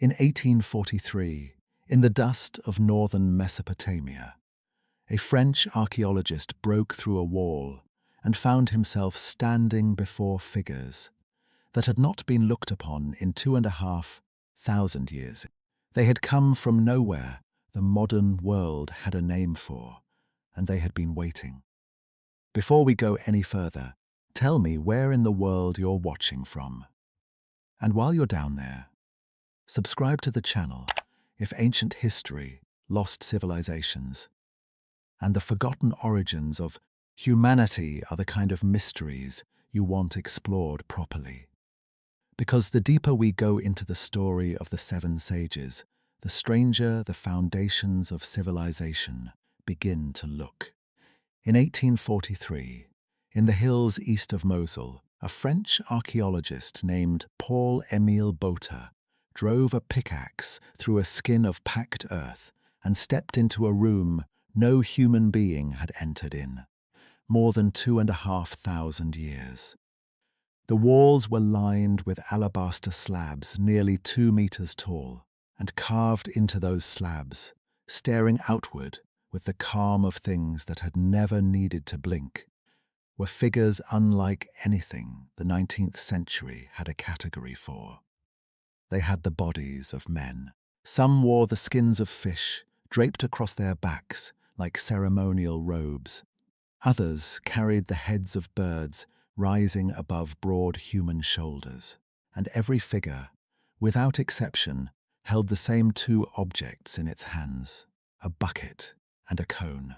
In 1843, in the dust of northern Mesopotamia, a French archaeologist broke through a wall and found himself standing before figures that had not been looked upon in 2,500 years. They had come from nowhere the modern world had a name for, and they had been waiting. Before we go any further, tell me where in the world you're watching from. And while you're down there, subscribe to the channel if ancient history, lost civilizations, and the forgotten origins of humanity are the kind of mysteries you want explored properly. Because the deeper we go into the story of the seven sages, the stranger the foundations of civilization begin to look. In 1843, in the hills east of Mosul, a French archaeologist named Paul-Émile Botta drove a pickaxe through a skin of packed earth and stepped into a room no human being had entered in, more than 2,500 years. The walls were lined with alabaster slabs nearly 2 meters tall, and carved into those slabs, staring outward with the calm of things that had never needed to blink, were figures unlike anything the 19th century had a category for. They had the bodies of men. Some wore the skins of fish, draped across their backs like ceremonial robes. Others carried the heads of birds rising above broad human shoulders. And every figure, without exception, held the same two objects in its hands, a bucket and a cone.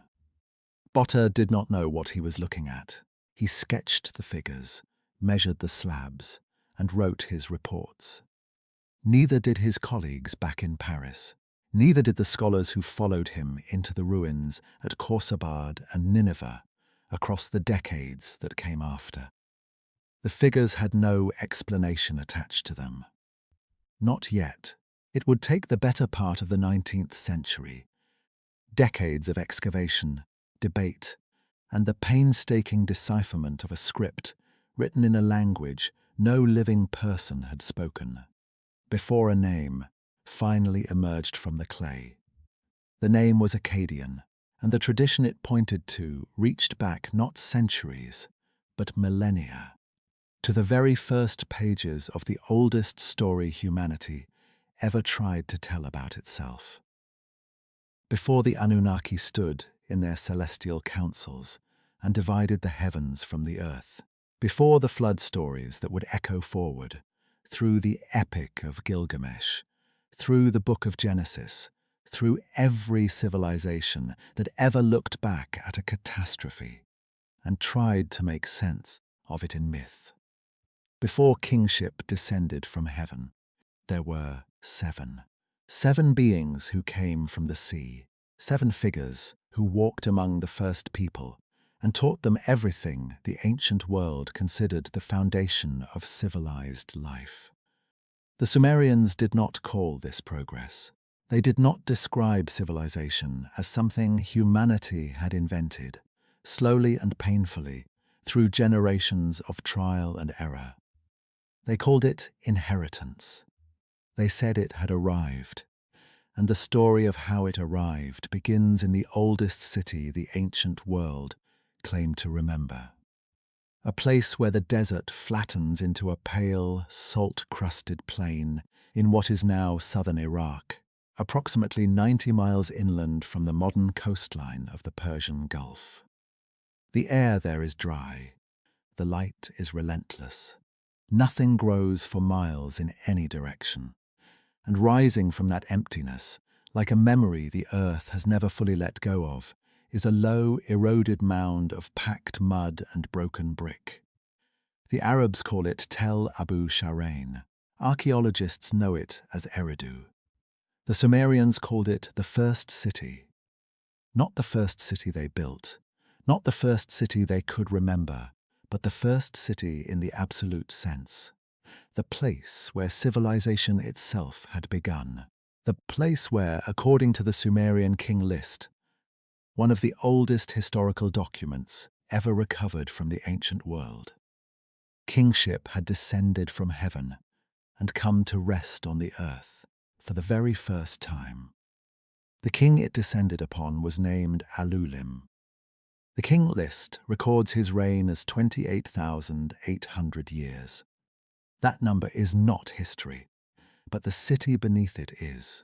Botta did not know what he was looking at. He sketched the figures, measured the slabs, and wrote his reports. Neither did his colleagues back in Paris. Neither did the scholars who followed him into the ruins at Khorsabad and Nineveh across the decades that came after. The figures had no explanation attached to them. Not yet. It would take the better part of the 19th century, decades of excavation, debate, and the painstaking decipherment of a script written in a language no living person had spoken, before a name finally emerged from the clay. The name was Akkadian, and the tradition it pointed to reached back not centuries, but millennia, to the very first pages of the oldest story humanity ever tried to tell about itself. Before the Anunnaki stood in their celestial councils and divided the heavens from the earth, before the flood stories that would echo forward, through the Epic of Gilgamesh, through the Book of Genesis, through every civilization that ever looked back at a catastrophe and tried to make sense of it in myth. Before kingship descended from heaven, there were seven beings who came from the sea, 7 figures who walked among the first people and taught them everything the ancient world considered the foundation of civilized life. The Sumerians did not call this progress. They did not describe civilization as something humanity had invented, slowly and painfully, through generations of trial and error. They called it inheritance. They said it had arrived, and the story of how it arrived begins in the oldest city the ancient world claimed to remember. A place where the desert flattens into a pale, salt-crusted plain in what is now southern Iraq, approximately 90 miles inland from the modern coastline of the Persian Gulf. The air there is dry. The light is relentless. Nothing grows for miles in any direction. And rising from that emptiness, like a memory the earth has never fully let go of, is a low, eroded mound of packed mud and broken brick. The Arabs call it Tel Abu Sharain. Archaeologists know it as Eridu. The Sumerians called it the first city. Not the first city they built, not the first city they could remember, but the first city in the absolute sense. The place where civilization itself had begun. The place where, according to the Sumerian king list, one of the oldest historical documents ever recovered from the ancient world, kingship had descended from heaven and come to rest on the earth for the very first time. The king it descended upon was named Alulim. The king list records his reign as 28,800 years. That number is not history, but the city beneath it is.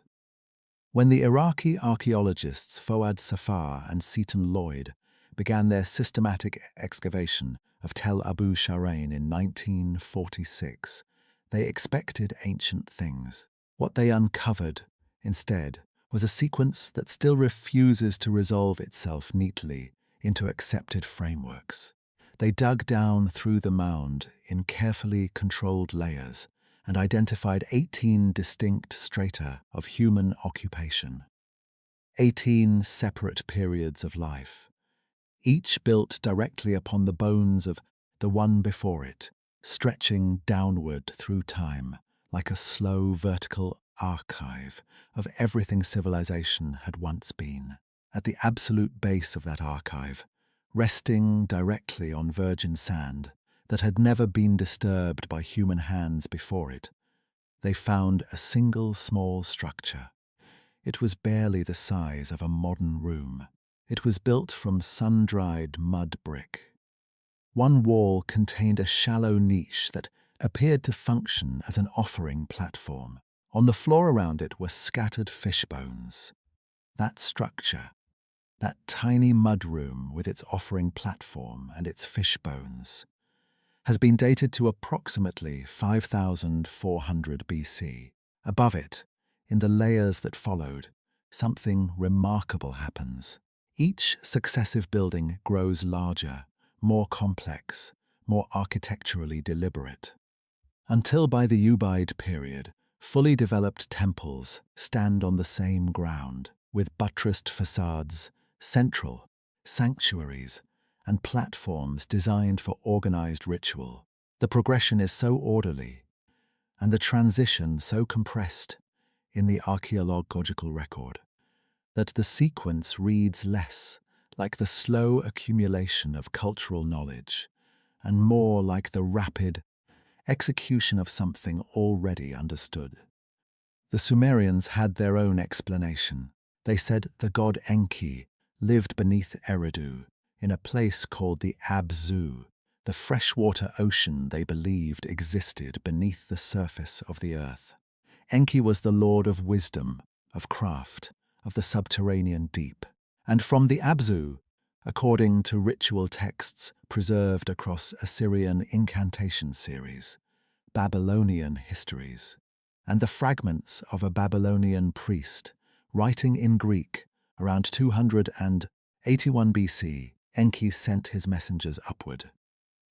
When the Iraqi archaeologists Fouad Safar and Seton Lloyd began their systematic excavation of Tel Abu Sharain in 1946, they expected ancient things. What they uncovered, instead, was a sequence that still refuses to resolve itself neatly into accepted frameworks. They dug down through the mound in carefully controlled layers and identified 18 distinct strata of human occupation. 18 separate periods of life, each built directly upon the bones of the one before it, stretching downward through time like a slow vertical archive of everything civilization had once been. At the absolute base of that archive, resting directly on virgin sand that had never been disturbed by human hands before it, they found a single small structure. It was barely the size of a modern room. It was built from sun-dried mud brick. One wall contained a shallow niche that appeared to function as an offering platform. On the floor around it were scattered fish bones. That structure, that tiny mud room with its offering platform and its fish bones, has been dated to approximately 5,400 BC. Above it, in the layers that followed, something remarkable happens. Each successive building grows larger, more complex, more architecturally deliberate, until by the Ubaid period, fully developed temples stand on the same ground, with buttressed facades, central sanctuaries, and platforms designed for organized ritual. The progression is so orderly, and the transition so compressed in the archaeological record, that the sequence reads less like the slow accumulation of cultural knowledge and more like the rapid execution of something already understood. The Sumerians had their own explanation. They said the god Enki lived beneath Eridu, in a place called the Abzu, the freshwater ocean they believed existed beneath the surface of the earth. Enki was the lord of wisdom, of craft, of the subterranean deep. And from the Abzu, according to ritual texts preserved across Assyrian incantation series, Babylonian histories, and the fragments of a Babylonian priest writing in Greek around 281 BC, Enki sent his messengers upward,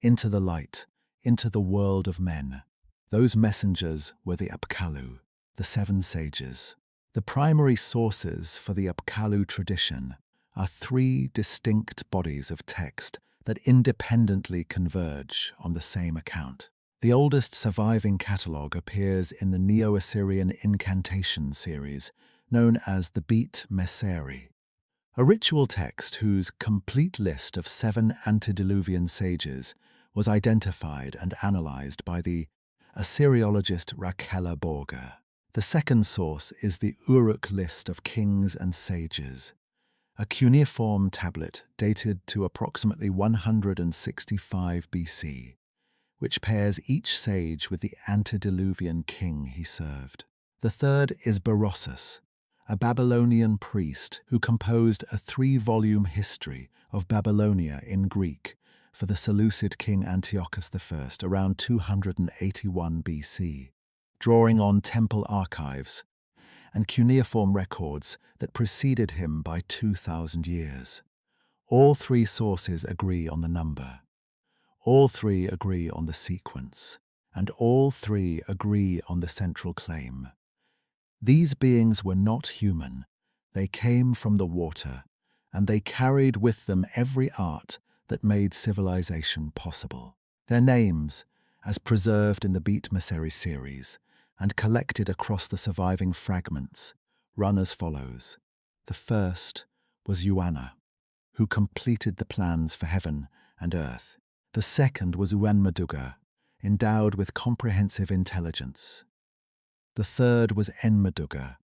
into the light, into the world of men. Those messengers were the Apkallu, the seven sages. The primary sources for the Apkallu tradition are three distinct bodies of text that independently converge on the same account. The oldest surviving catalogue appears in the Neo-Assyrian incantation series known as the Beat Messeri, a ritual text whose complete list of 7 antediluvian sages was identified and analyzed by the Assyriologist Rakela Borger. The second source is the Uruk list of kings and sages, a cuneiform tablet dated to approximately 165 BC, which pairs each sage with the antediluvian king he served. The third is Berossus, a Babylonian priest who composed a 3-volume history of Babylonia in Greek for the Seleucid king Antiochus I around 281 BC, drawing on temple archives and cuneiform records that preceded him by 2,000 years. All three sources agree on the number. All three agree on the sequence, and all three agree on the central claim. These beings were not human. They came from the water, and they carried with them every art that made civilization possible. Their names, as preserved in the Beat Messeri series and collected across the surviving fragments, run as follows. The first was Yuana, who completed the plans for heaven and earth. The second was Uanmaduga, endowed with comprehensive intelligence. The third was Enmeduga,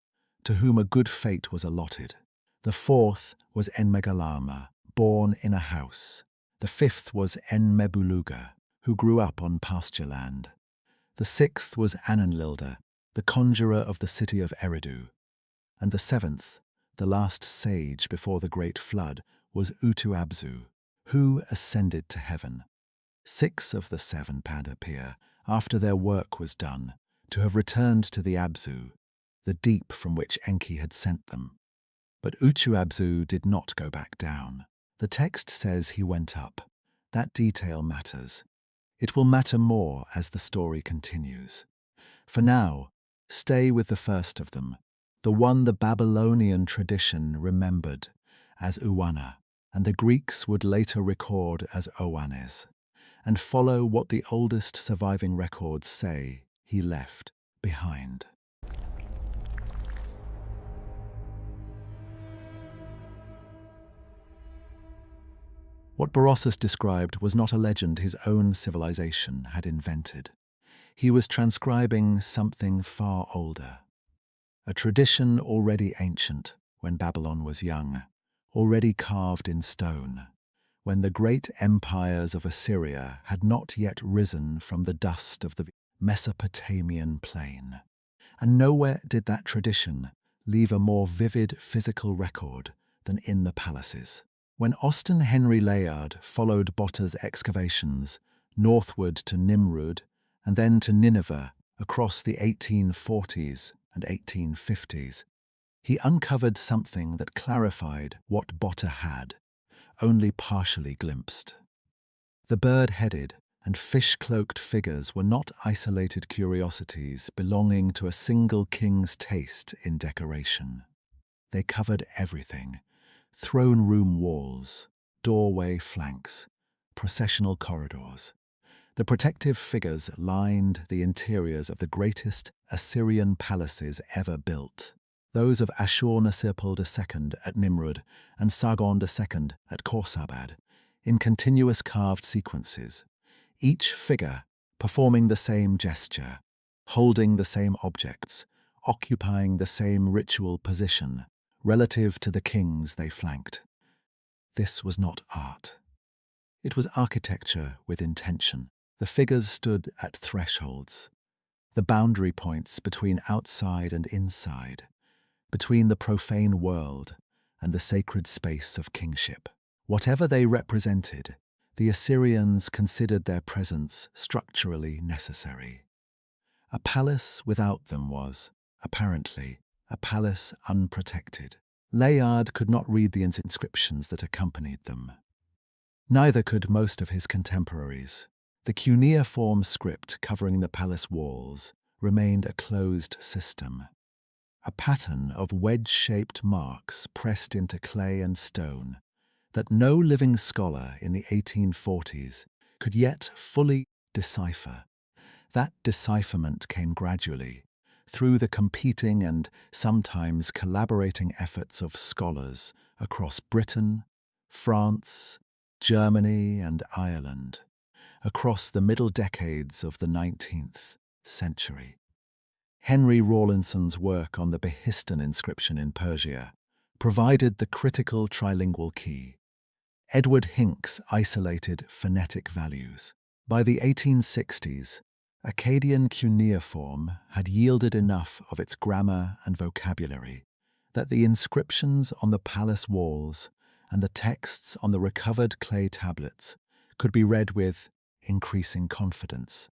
to whom a good fate was allotted. The fourth was Enmegalama, born in a house. The fifth was Enmebuluga, who grew up on pasture land. The sixth was Ananlilda, the conjurer of the city of Eridu. And the seventh, the last sage before the great flood, was Utuabzu, who ascended to heaven. 6 of the 7 appear, after their work was done, to have returned to the Abzu, the deep from which Enki had sent them. But Utuabzu did not go back down. The text says he went up. That detail matters. It will matter more as the story continues. For now, stay with the first of them, the one the Babylonian tradition remembered as Uwana, and the Greeks would later record as Oannes, and follow what the oldest surviving records say he left behind. What Berossus described was not a legend his own civilization had invented. He was transcribing something far older, a tradition already ancient when Babylon was young, already carved in stone, when the great empires of Assyria had not yet risen from the dust of the Mesopotamian plain. And nowhere did that tradition leave a more vivid physical record than in the palaces. When Austen Henry Layard followed Botta's excavations northward to Nimrud and then to Nineveh across the 1840s and 1850s, he uncovered something that clarified what Botta had only partially glimpsed. The bird-headed and fish-cloaked figures were not isolated curiosities belonging to a single king's taste in decoration. They covered everything: throne room walls, doorway flanks, processional corridors. The protective figures lined the interiors of the greatest Assyrian palaces ever built, those of Ashur-nasirpal II at Nimrud and Sargon II at Khorsabad, in continuous carved sequences, each figure performing the same gesture, holding the same objects, occupying the same ritual position relative to the kings they flanked. This was not art. It was architecture with intention. The figures stood at thresholds, the boundary points between outside and inside, between the profane world and the sacred space of kingship. Whatever they represented, the Assyrians considered their presence structurally necessary. A palace without them was, apparently, a palace unprotected. Layard could not read the inscriptions that accompanied them. Neither could most of his contemporaries. The cuneiform script covering the palace walls remained a closed system, a pattern of wedge-shaped marks pressed into clay and stone that no living scholar in the 1840s could yet fully decipher. That decipherment came gradually, through the competing and sometimes collaborating efforts of scholars across Britain, France, Germany, and Ireland, across the middle decades of the 19th century. Henry Rawlinson's work on the Behistun inscription in Persia provided the critical trilingual key. Edward Hincks isolated phonetic values. By the 1860s, Akkadian cuneiform had yielded enough of its grammar and vocabulary that the inscriptions on the palace walls and the texts on the recovered clay tablets could be read with increasing confidence,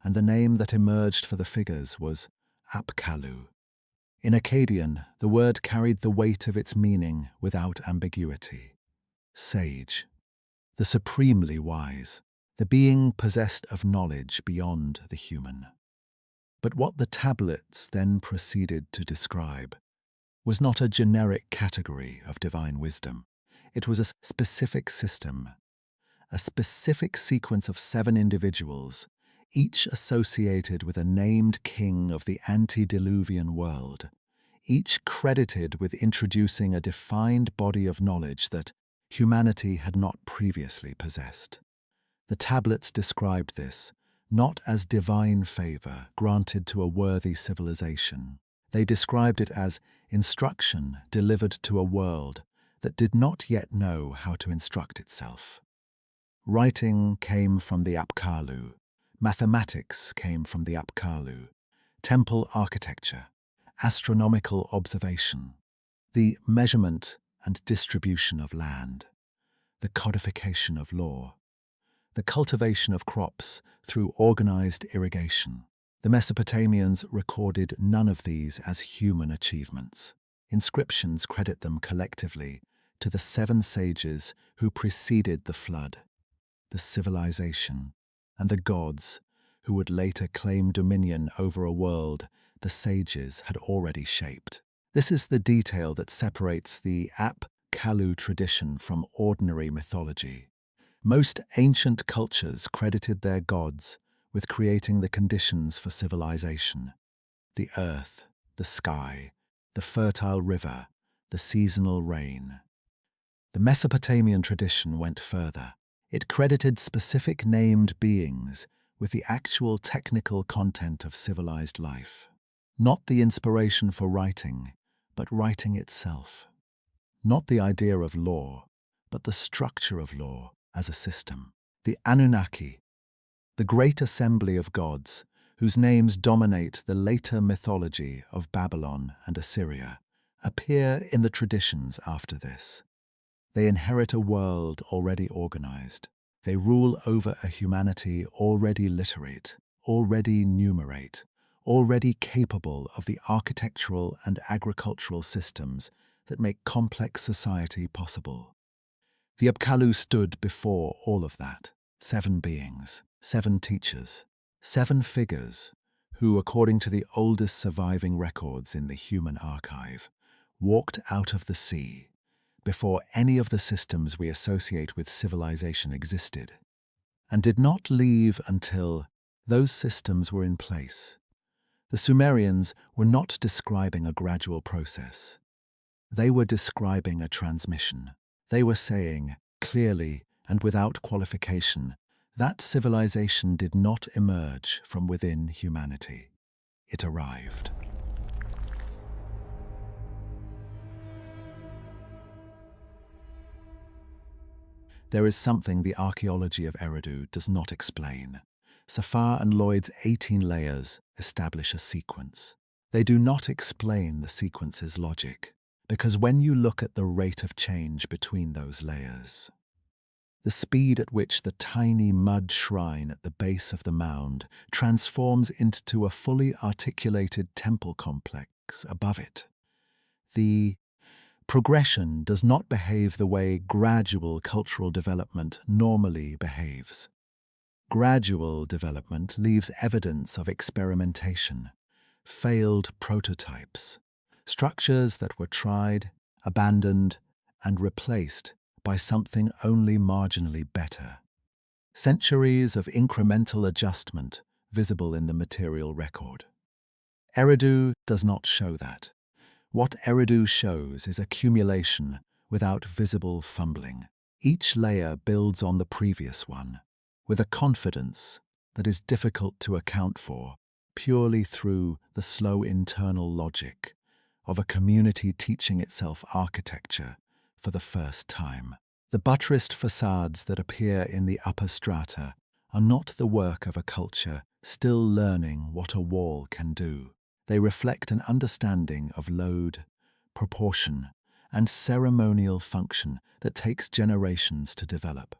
and the name that emerged for the figures was Apkallu. In Akkadian, the word carried the weight of its meaning without ambiguity. Sage, the supremely wise, the being possessed of knowledge beyond the human. But what the tablets then proceeded to describe was not a generic category of divine wisdom. It was a specific system, a specific sequence of 7 individuals, each associated with a named king of the antediluvian world, each credited with introducing a defined body of knowledge that humanity had not previously possessed. The tablets described this, not as divine favor granted to a worthy civilization. They described it as instruction delivered to a world that did not yet know how to instruct itself. Writing came from the Apkallu. Mathematics came from the Apkallu. Temple architecture, astronomical observation, the measurement and distribution of land, the codification of law, the cultivation of crops through organized irrigation. The Mesopotamians recorded none of these as human achievements. Inscriptions credit them collectively to the 7 sages who preceded the flood, the civilization, and the gods who would later claim dominion over a world the sages had already shaped. This is the detail that separates the Apkallu tradition from ordinary mythology. Most ancient cultures credited their gods with creating the conditions for civilization: the earth, the sky, the fertile river, the seasonal rain. The Mesopotamian tradition went further. It credited specific named beings with the actual technical content of civilized life. Not the inspiration for writing, but writing itself. Not the idea of law, but the structure of law as a system. The Anunnaki, the great assembly of gods, whose names dominate the later mythology of Babylon and Assyria, appear in the traditions after this. They inherit a world already organized. They rule over a humanity already literate, already numerate, already capable of the architectural and agricultural systems that make complex society possible. The Apkallu stood before all of that. 7 beings, 7 teachers, 7 figures who, according to the oldest surviving records in the human archive, walked out of the sea before any of the systems we associate with civilization existed, and did not leave until those systems were in place. The Sumerians were not describing a gradual process. They were describing a transmission. They were saying, clearly and without qualification, that civilization did not emerge from within humanity. It arrived. There is something the archaeology of Eridu does not explain. Safar and Lloyd's 18 layers establish a sequence. They do not explain the sequence's logic, because when you look at the rate of change between those layers, the speed at which the tiny mud shrine at the base of the mound transforms into a fully articulated temple complex above it, the progression does not behave the way gradual cultural development normally behaves. Gradual development leaves evidence of experimentation, failed prototypes, structures that were tried, abandoned, and replaced by something only marginally better. Centuries of incremental adjustment visible in the material record. Eridu does not show that. What Eridu shows is accumulation without visible fumbling. Each layer builds on the previous one, with a confidence that is difficult to account for purely through the slow internal logic of a community teaching itself architecture for the first time. The buttressed facades that appear in the upper strata are not the work of a culture still learning what a wall can do. They reflect an understanding of load, proportion, and ceremonial function that takes generations to develop.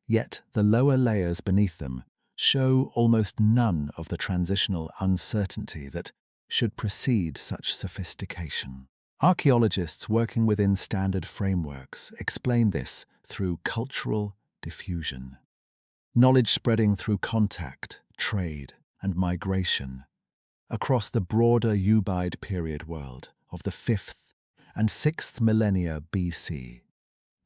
Yet the lower layers beneath them show almost none of the transitional uncertainty that should precede such sophistication. Archaeologists working within standard frameworks explain this through cultural diffusion. Knowledge spreading through contact, trade, and migration across the broader Ubaid period world of the 5th and 6th millennia BC.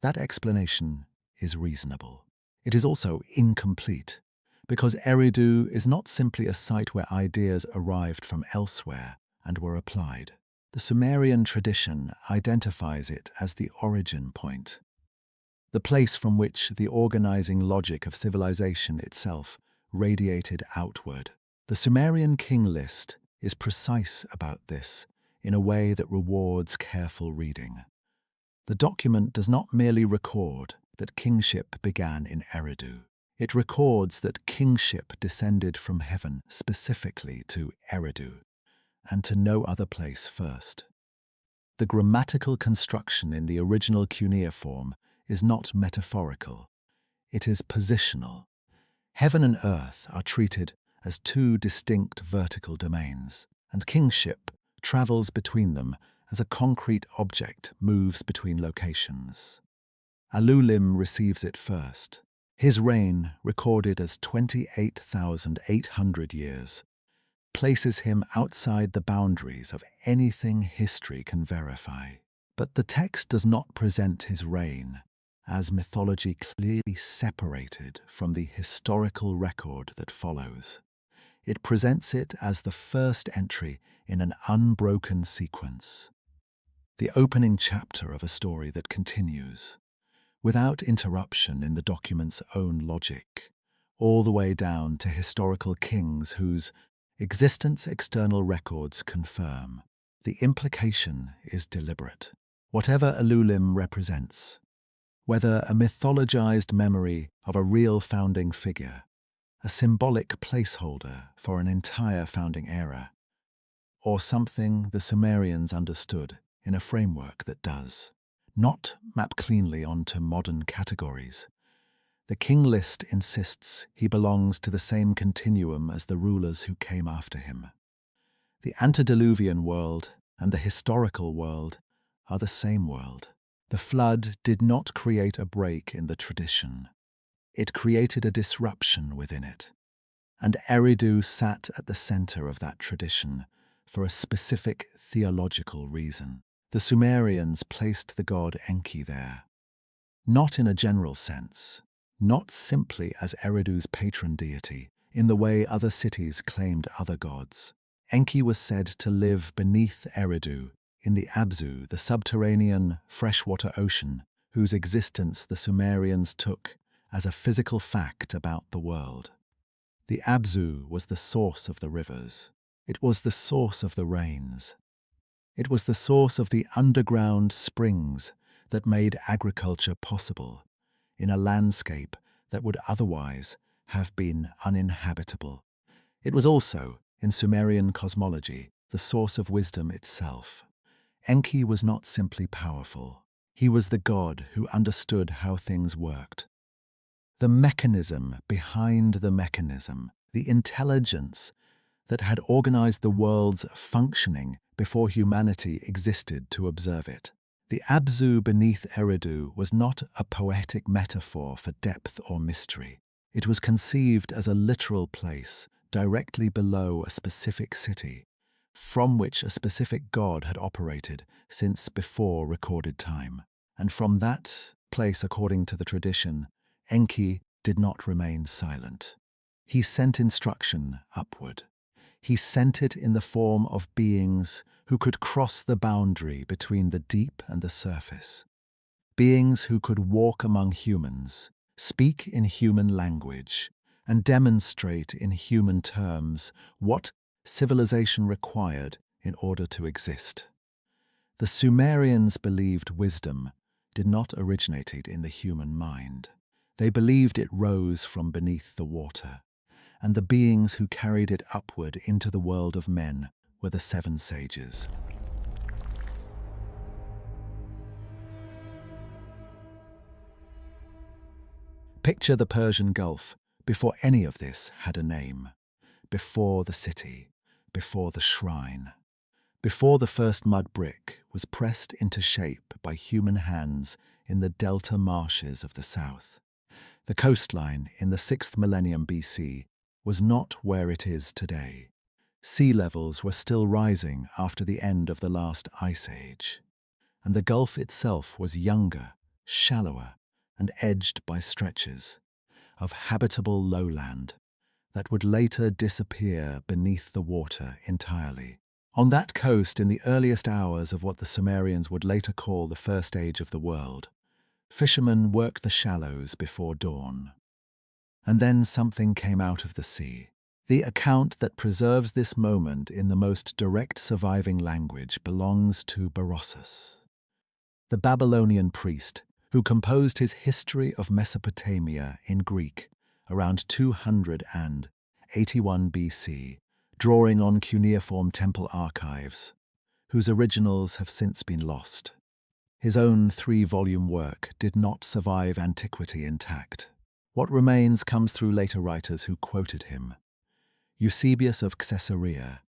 That explanation is reasonable. It is also incomplete, because Eridu is not simply a site where ideas arrived from elsewhere and were applied. The Sumerian tradition identifies it as the origin point, the place from which the organizing logic of civilization itself radiated outward. The Sumerian king list is precise about this in a way that rewards careful reading. The document does not merely record that kingship began in Eridu. It records that kingship descended from heaven specifically to Eridu, and to no other place first. The grammatical construction in the original cuneiform is not metaphorical. It is positional. Heaven and earth are treated as two distinct vertical domains, and kingship travels between them as a concrete object moves between locations. Alulim receives it first. His reign, recorded as 28,800 years, places him outside the boundaries of anything history can verify. But the text does not present his reign as mythology clearly separated from the historical record that follows. It presents it as the first entry in an unbroken sequence, the opening chapter of a story that continues, without interruption in the document's own logic, all the way down to historical kings whose existence external records confirm. The implication is deliberate. Whatever Alulim represents, whether a mythologized memory of a real founding figure, a symbolic placeholder for an entire founding era, or something the Sumerians understood in a framework that does not map cleanly onto modern categories, the king list insists he belongs to the same continuum as the rulers who came after him. The antediluvian world and the historical world are the same world. The flood did not create a break in the tradition. It created a disruption within it. And Eridu sat at the center of that tradition for a specific theological reason. The Sumerians placed the god Enki there, not in a general sense, not simply as Eridu's patron deity, in the way other cities claimed other gods. Enki was said to live beneath Eridu, in the Abzu, the subterranean freshwater ocean, whose existence the Sumerians took as a physical fact about the world. The Abzu was the source of the rivers. It was the source of the rains. It was the source of the underground springs that made agriculture possible in a landscape that would otherwise have been uninhabitable. It was also, in Sumerian cosmology, the source of wisdom itself. Enki was not simply powerful. He was the god who understood how things worked. The mechanism behind the mechanism, the intelligence that had organized the world's functioning before humanity existed to observe it. The Abzu beneath Eridu was not a poetic metaphor for depth or mystery. It was conceived as a literal place directly below a specific city, from which a specific god had operated since before recorded time. And from that place, according to the tradition, Enki did not remain silent. He sent instruction upward. He sent it in the form of beings who could cross the boundary between the deep and the surface. Beings who could walk among humans, speak in human language, and demonstrate in human terms what civilization required in order to exist. The Sumerians believed wisdom did not originate in the human mind. They believed it rose from beneath the water, and the beings who carried it upward into the world of men were the seven sages. Picture the Persian Gulf before any of this had a name, before the city, before the shrine, before the first mud brick was pressed into shape by human hands in the delta marshes of the south. The coastline in the 6th millennium BC was not where it is today. Sea levels were still rising after the end of the last ice age, and the Gulf itself was younger, shallower, and edged by stretches of habitable lowland that would later disappear beneath the water entirely. On that coast, in the earliest hours of what the Sumerians would later call the first age of the world, fishermen worked the shallows before dawn. And then something came out of the sea. The account that preserves this moment in the most direct surviving language belongs to Berossus, the Babylonian priest who composed his History of Mesopotamia in Greek around 281 BC, drawing on cuneiform temple archives, whose originals have since been lost. His own 3-volume work did not survive antiquity intact. What remains comes through later writers who quoted him: Eusebius of Caesarea,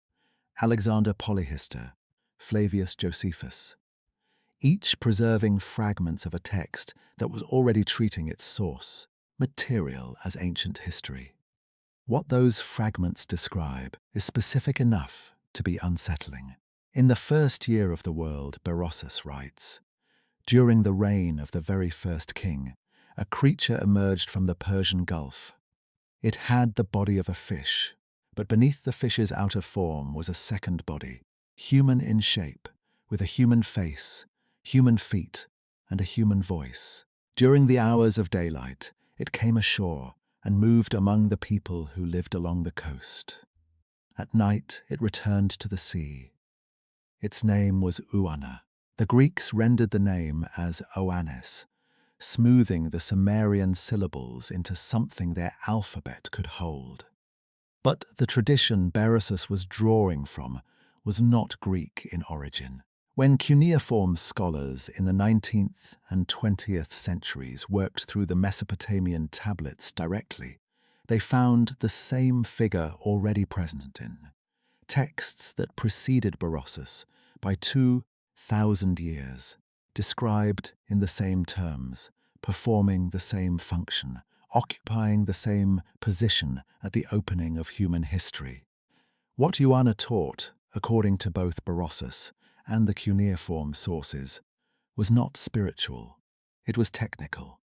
Alexander Polyhistor, Flavius Josephus, each preserving fragments of a text that was already treating its source material as ancient history. What those fragments describe is specific enough to be unsettling. In the first year of the world, Berossus writes, during the reign of the very first king, a creature emerged from the Persian Gulf. It had the body of a fish, but beneath the fish's outer form was a second body, human in shape, with a human face, human feet, and a human voice. During the hours of daylight, it came ashore and moved among the people who lived along the coast. At night, it returned to the sea. Its name was Uana. The Greeks rendered the name as Oannes, smoothing the Sumerian syllables into something their alphabet could hold. But the tradition Berossus was drawing from was not Greek in origin. When cuneiform scholars in the 19th and 20th centuries worked through the Mesopotamian tablets directly, they found the same figure already present in texts that preceded Berossus by 2,000 years, described in the same terms, performing the same function, occupying the same position at the opening of human history. What Uana taught, according to both Berossus and the cuneiform sources, was not spiritual, it was technical.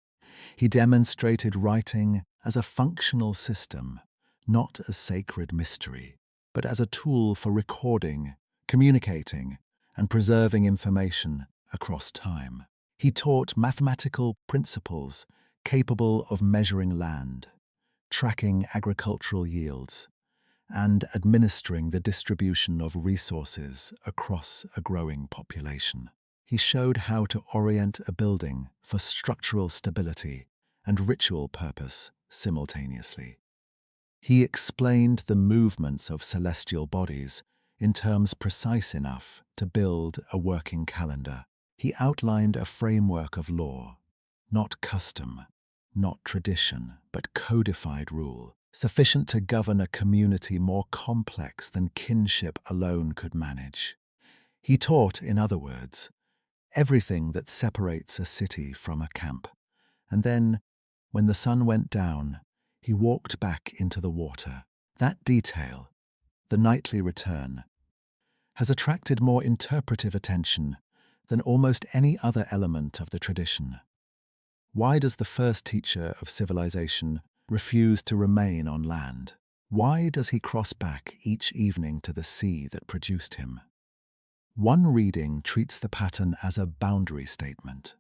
He demonstrated writing as a functional system, not as sacred mystery, but as a tool for recording, communicating, and preserving information across time. He taught mathematical principles capable of measuring land, tracking agricultural yields, and administering the distribution of resources across a growing population. He showed how to orient a building for structural stability and ritual purpose simultaneously. He explained the movements of celestial bodies in terms precise enough to build a working calendar. He outlined a framework of law, not custom, not tradition, but codified rule, sufficient to govern a community more complex than kinship alone could manage. He taught, in other words, everything that separates a city from a camp. And then, when the sun went down, he walked back into the water. That detail, the nightly return, has attracted more interpretive attention than almost any other element of the tradition. Why does the first teacher of civilization refuse to remain on land? Why does he cross back each evening to the sea that produced him? One reading treats the pattern as a boundary statement.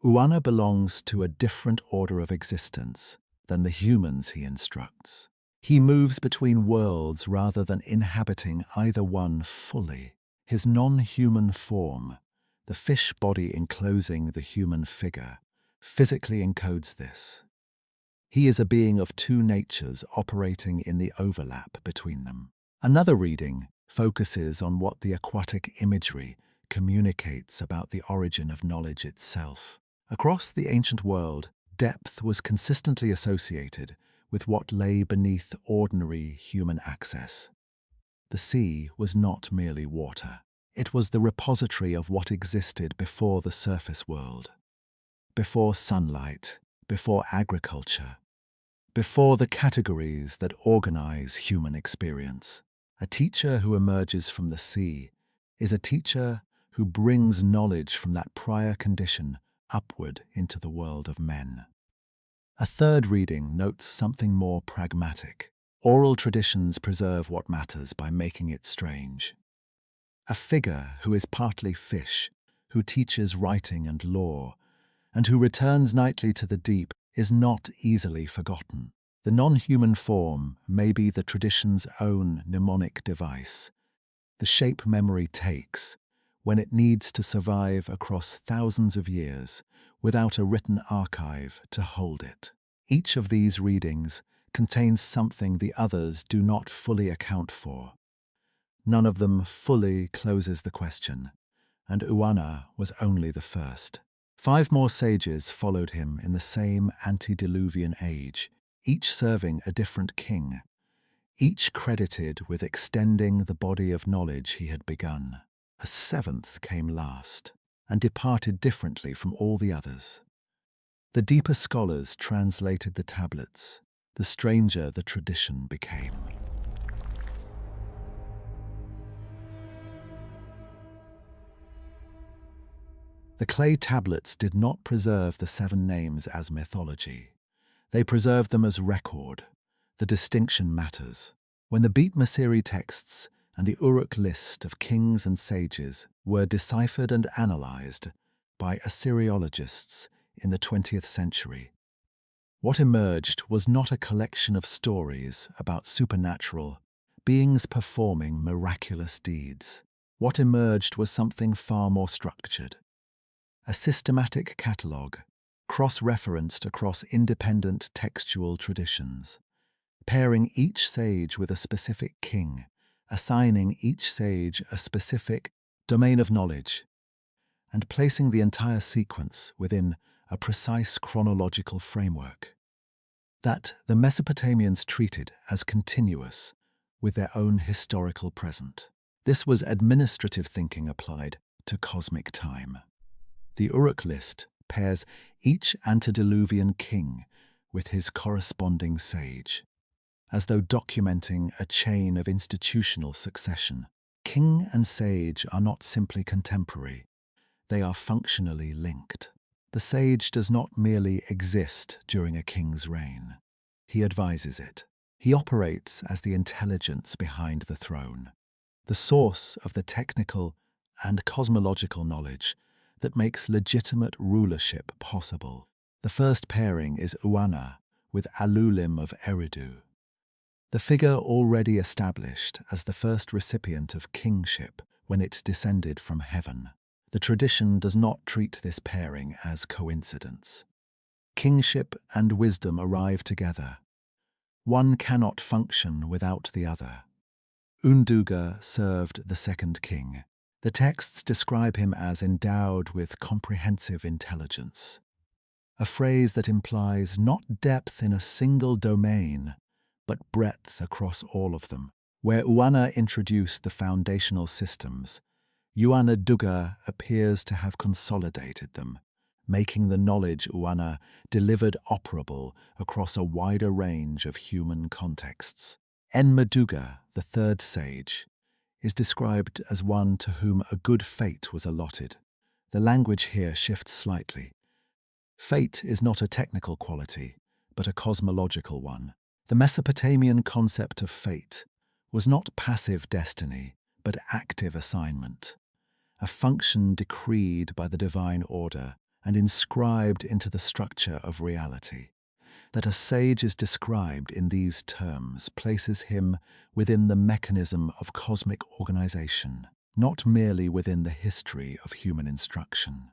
Uana belongs to a different order of existence than the humans he instructs. He moves between worlds rather than inhabiting either one fully. His non-human form, the fish body enclosing the human figure, physically encodes this. He is a being of two natures operating in the overlap between them. Another reading focuses on what the aquatic imagery communicates about the origin of knowledge itself. Across the ancient world, depth was consistently associated with what lay beneath ordinary human access. The sea was not merely water. It was the repository of what existed before the surface world, before sunlight, before agriculture, before the categories that organize human experience. A teacher who emerges from the sea is a teacher who brings knowledge from that prior condition upward into the world of men. A third reading notes something more pragmatic. Oral traditions preserve what matters by making it strange. A figure who is partly fish, who teaches writing and law, and who returns nightly to the deep, is not easily forgotten. The non-human form may be the tradition's own mnemonic device, the shape memory takes when it needs to survive across thousands of years without a written archive to hold it. Each of these readings contains something the others do not fully account for. None of them fully closes the question, and Uana was only the first. 5 more sages followed him in the same antediluvian age, each serving a different king, each credited with extending the body of knowledge he had begun. A 7th came last, and departed differently from all the others. The deeper scholars translated the tablets, the stranger the tradition became. The clay tablets did not preserve the 7 names as mythology. They preserved them as record. The distinction matters. When the Beat Masiri texts and the Uruk list of kings and sages were deciphered and analyzed by Assyriologists in the 20th century, what emerged was not a collection of stories about supernatural beings performing miraculous deeds. What emerged was something far more structured. A systematic catalogue, cross-referenced across independent textual traditions, pairing each sage with a specific king, assigning each sage a specific domain of knowledge, and placing the entire sequence within a precise chronological framework that the Mesopotamians treated as continuous with their own historical present. This was administrative thinking applied to cosmic time. The Uruk list pairs each antediluvian king with his corresponding sage, as though documenting a chain of institutional succession. King and sage are not simply contemporary, they are functionally linked. The sage does not merely exist during a king's reign. He advises it. He operates as the intelligence behind the throne, the source of the technical and cosmological knowledge that makes legitimate rulership possible. The first pairing is Uana with Alulim of Eridu, the figure already established as the first recipient of kingship when it descended from heaven. The tradition does not treat this pairing as coincidence. Kingship and wisdom arrive together. One cannot function without the other. Unduga served the second king. The texts describe him as endowed with comprehensive intelligence, a phrase that implies not depth in a single domain, but breadth across all of them. Where Uana introduced the foundational systems, Uana Duga appears to have consolidated them, making the knowledge Uana delivered operable across a wider range of human contexts. Enmeduga, the third sage, is described as one to whom a good fate was allotted. The language here shifts slightly. Fate is not a technical quality, but a cosmological one. The Mesopotamian concept of fate was not passive destiny, but active assignment, a function decreed by the divine order and inscribed into the structure of reality. That a sage is described in these terms places him within the mechanism of cosmic organization, not merely within the history of human instruction.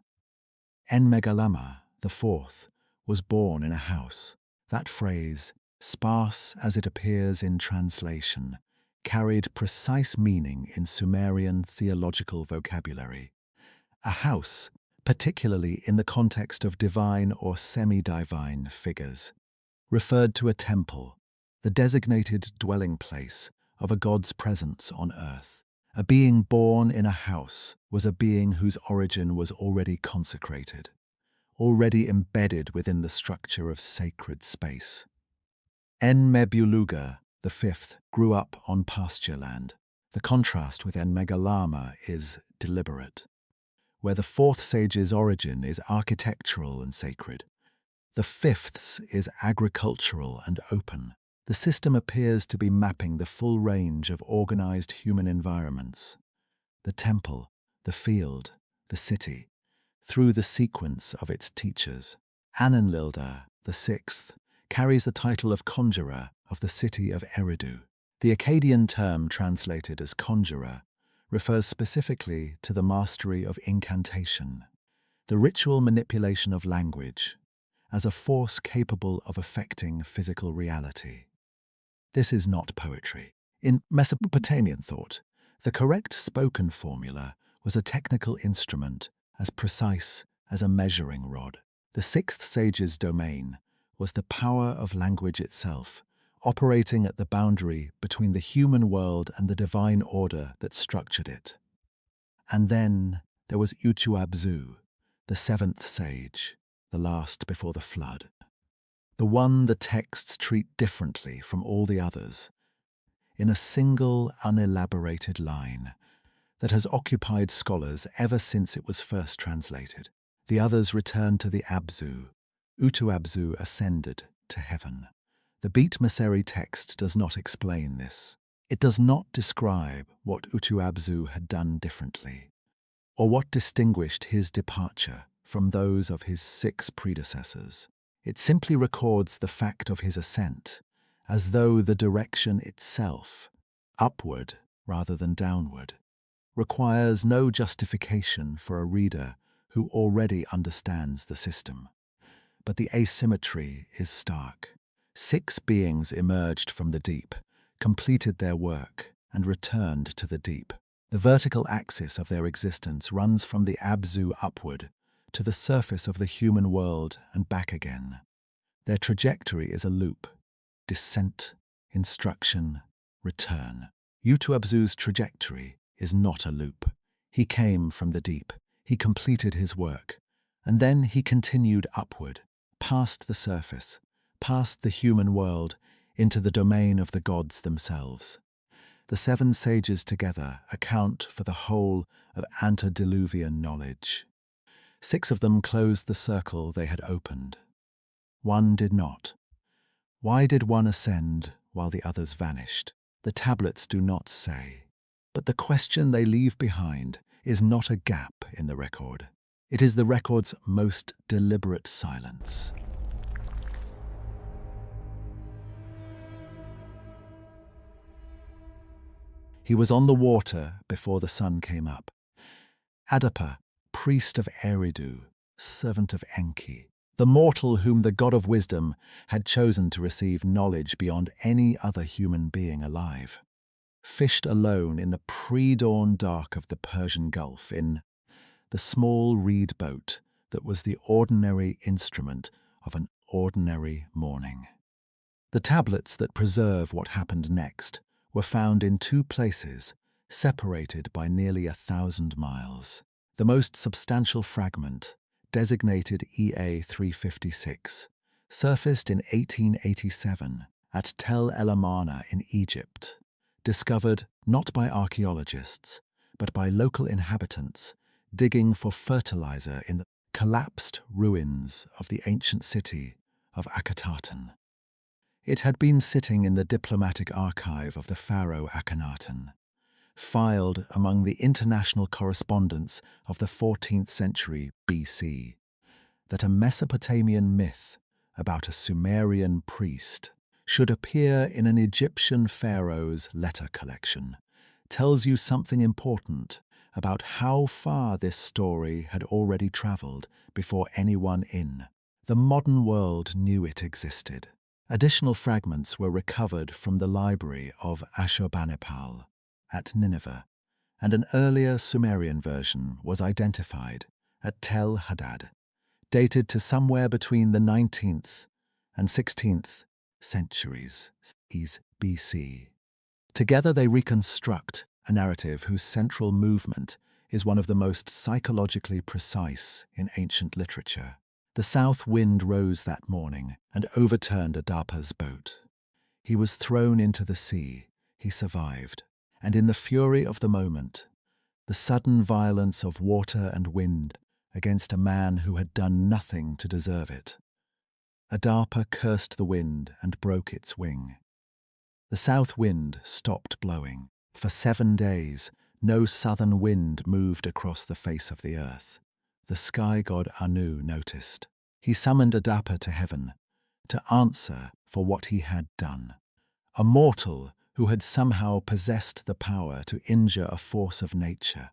Enmegalama, the fourth, was born in a house. That phrase, sparse as it appears in translation, carried precise meaning in Sumerian theological vocabulary. A house, particularly in the context of divine or semi-divine figures, referred to a temple, the designated dwelling place of a god's presence on earth. A being born in a house was a being whose origin was already consecrated, already embedded within the structure of sacred space. Enmebuluga, the fifth, grew up on pasture land. The contrast with Enmegalama is deliberate. Where the fourth sage's origin is architectural and sacred, the fifth's is agricultural and open. The system appears to be mapping the full range of organized human environments, the temple, the field, the city, through the sequence of its teachers. Anenlilda, the sixth, carries the title of conjurer of the city of Eridu. The Akkadian term translated as conjurer refers specifically to the mastery of incantation, the ritual manipulation of language, as a force capable of affecting physical reality. This is not poetry. In Mesopotamian thought, the correct spoken formula was a technical instrument as precise as a measuring rod. The sixth sage's domain was the power of language itself, operating at the boundary between the human world and the divine order that structured it. And then there was Utu-Abzu, the seventh sage, the last before the flood. The one the texts treat differently from all the others, in a single unelaborated line that has occupied scholars ever since it was first translated. The others returned to the Abzu. Utu-Abzu ascended to heaven. The Beit Meseri text does not explain this. It does not describe what Utu-Abzu had done differently, or what distinguished his departure from those of his 6 predecessors. It simply records the fact of his ascent, as though the direction itself, upward rather than downward, requires no justification for a reader who already understands the system. But the asymmetry is stark. 6 beings emerged from the deep, completed their work, and returned to the deep. The vertical axis of their existence runs from the Abzu upward to the surface of the human world and back again. Their trajectory is a loop: descent, instruction, return. Utu-Abzu's trajectory is not a loop. He came from the deep, he completed his work, and then he continued upward, past the surface, past the human world, into the domain of the gods themselves. The 7 sages together account for the whole of antediluvian knowledge. 6 of them closed the circle they had opened. One did not. Why did one ascend while the others vanished? The tablets do not say. But the question they leave behind is not a gap in the record. It is the record's most deliberate silence. He was on the water before the sun came up. Adapa, priest of Eridu, servant of Enki, the mortal whom the god of wisdom had chosen to receive knowledge beyond any other human being alive, fished alone in the pre-dawn dark of the Persian Gulf in the small reed boat that was the ordinary instrument of an ordinary morning. The tablets that preserve what happened next were found in 2 places, separated by nearly 1,000 miles. The most substantial fragment, designated EA 356, surfaced in 1887 at Tel El Amarna in Egypt, discovered not by archaeologists, but by local inhabitants digging for fertilizer in the collapsed ruins of the ancient city of Akhetaten. It had been sitting in the diplomatic archive of the pharaoh Akhenaten, filed among the international correspondence of the 14th century BC, that a Mesopotamian myth about a Sumerian priest should appear in an Egyptian pharaoh's letter collection tells you something important about how far this story had already traveled before anyone in the modern world knew it existed. Additional fragments were recovered from the library of Ashurbanipal at Nineveh, and an earlier Sumerian version was identified at Tel Hadad, dated to somewhere between the 19th and 16th centuries BC. Together they reconstruct a narrative whose central movement is one of the most psychologically precise in ancient literature. The south wind rose that morning and overturned Adapa's boat. He was thrown into the sea. He survived. And in the fury of the moment, the sudden violence of water and wind against a man who had done nothing to deserve it, Adapa cursed the wind and broke its wing. The south wind stopped blowing. For 7 days, no southern wind moved across the face of the earth. The sky god Anu noticed. He summoned Adapa to heaven to answer for what he had done. A mortal who had somehow possessed the power to injure a force of nature,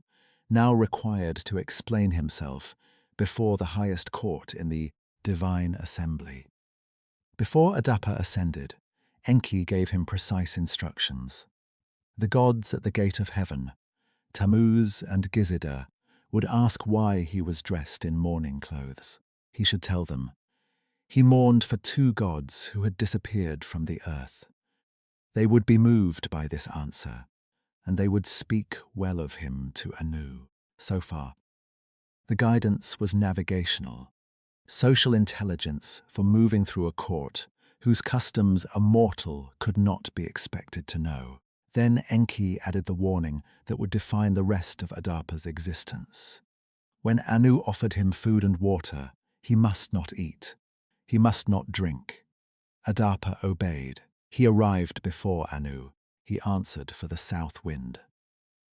now required to explain himself before the highest court in the divine assembly. Before Adapa ascended, Enki gave him precise instructions. The gods at the gate of heaven, Tammuz and Gizidah, would ask why he was dressed in mourning clothes. He should tell them. He mourned for two gods who had disappeared from the earth. They would be moved by this answer, and they would speak well of him to Anu. So far, the guidance was navigational, social intelligence for moving through a court whose customs a mortal could not be expected to know. Then Enki added the warning that would define the rest of Adapa's existence. When Anu offered him food and water, he must not eat. He must not drink. Adapa obeyed. He arrived before Anu. He answered for the south wind.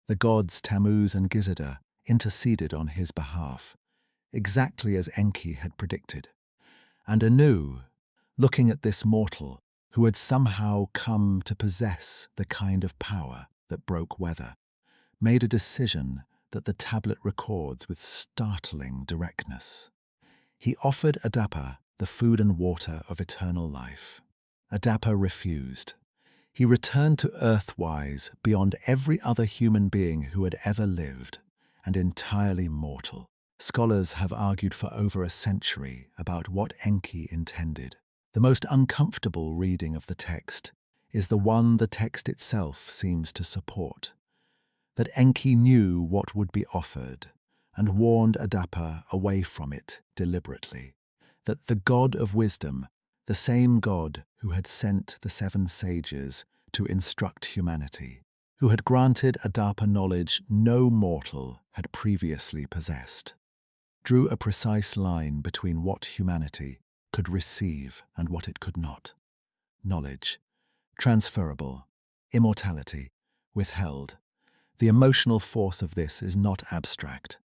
The gods Tammuz and Gizidah interceded on his behalf, exactly as Enki had predicted. And Anu, looking at this mortal who had somehow come to possess the kind of power that broke weather, made a decision that the tablet records with startling directness. He offered Adapa the food and water of eternal life. Adapa refused. He returned to Earthwise beyond every other human being who had ever lived, and entirely mortal. Scholars have argued for over a century about what Enki intended. The most uncomfortable reading of the text is the one the text itself seems to support. That Enki knew what would be offered and warned Adapa away from it deliberately. That the God of wisdom, the same God who had sent the 7 sages to instruct humanity, who had granted Adapa knowledge no mortal had previously possessed, drew a precise line between what humanity could receive and what it could not. Knowledge, transferable, immortality, withheld. The emotional force of this is not abstract.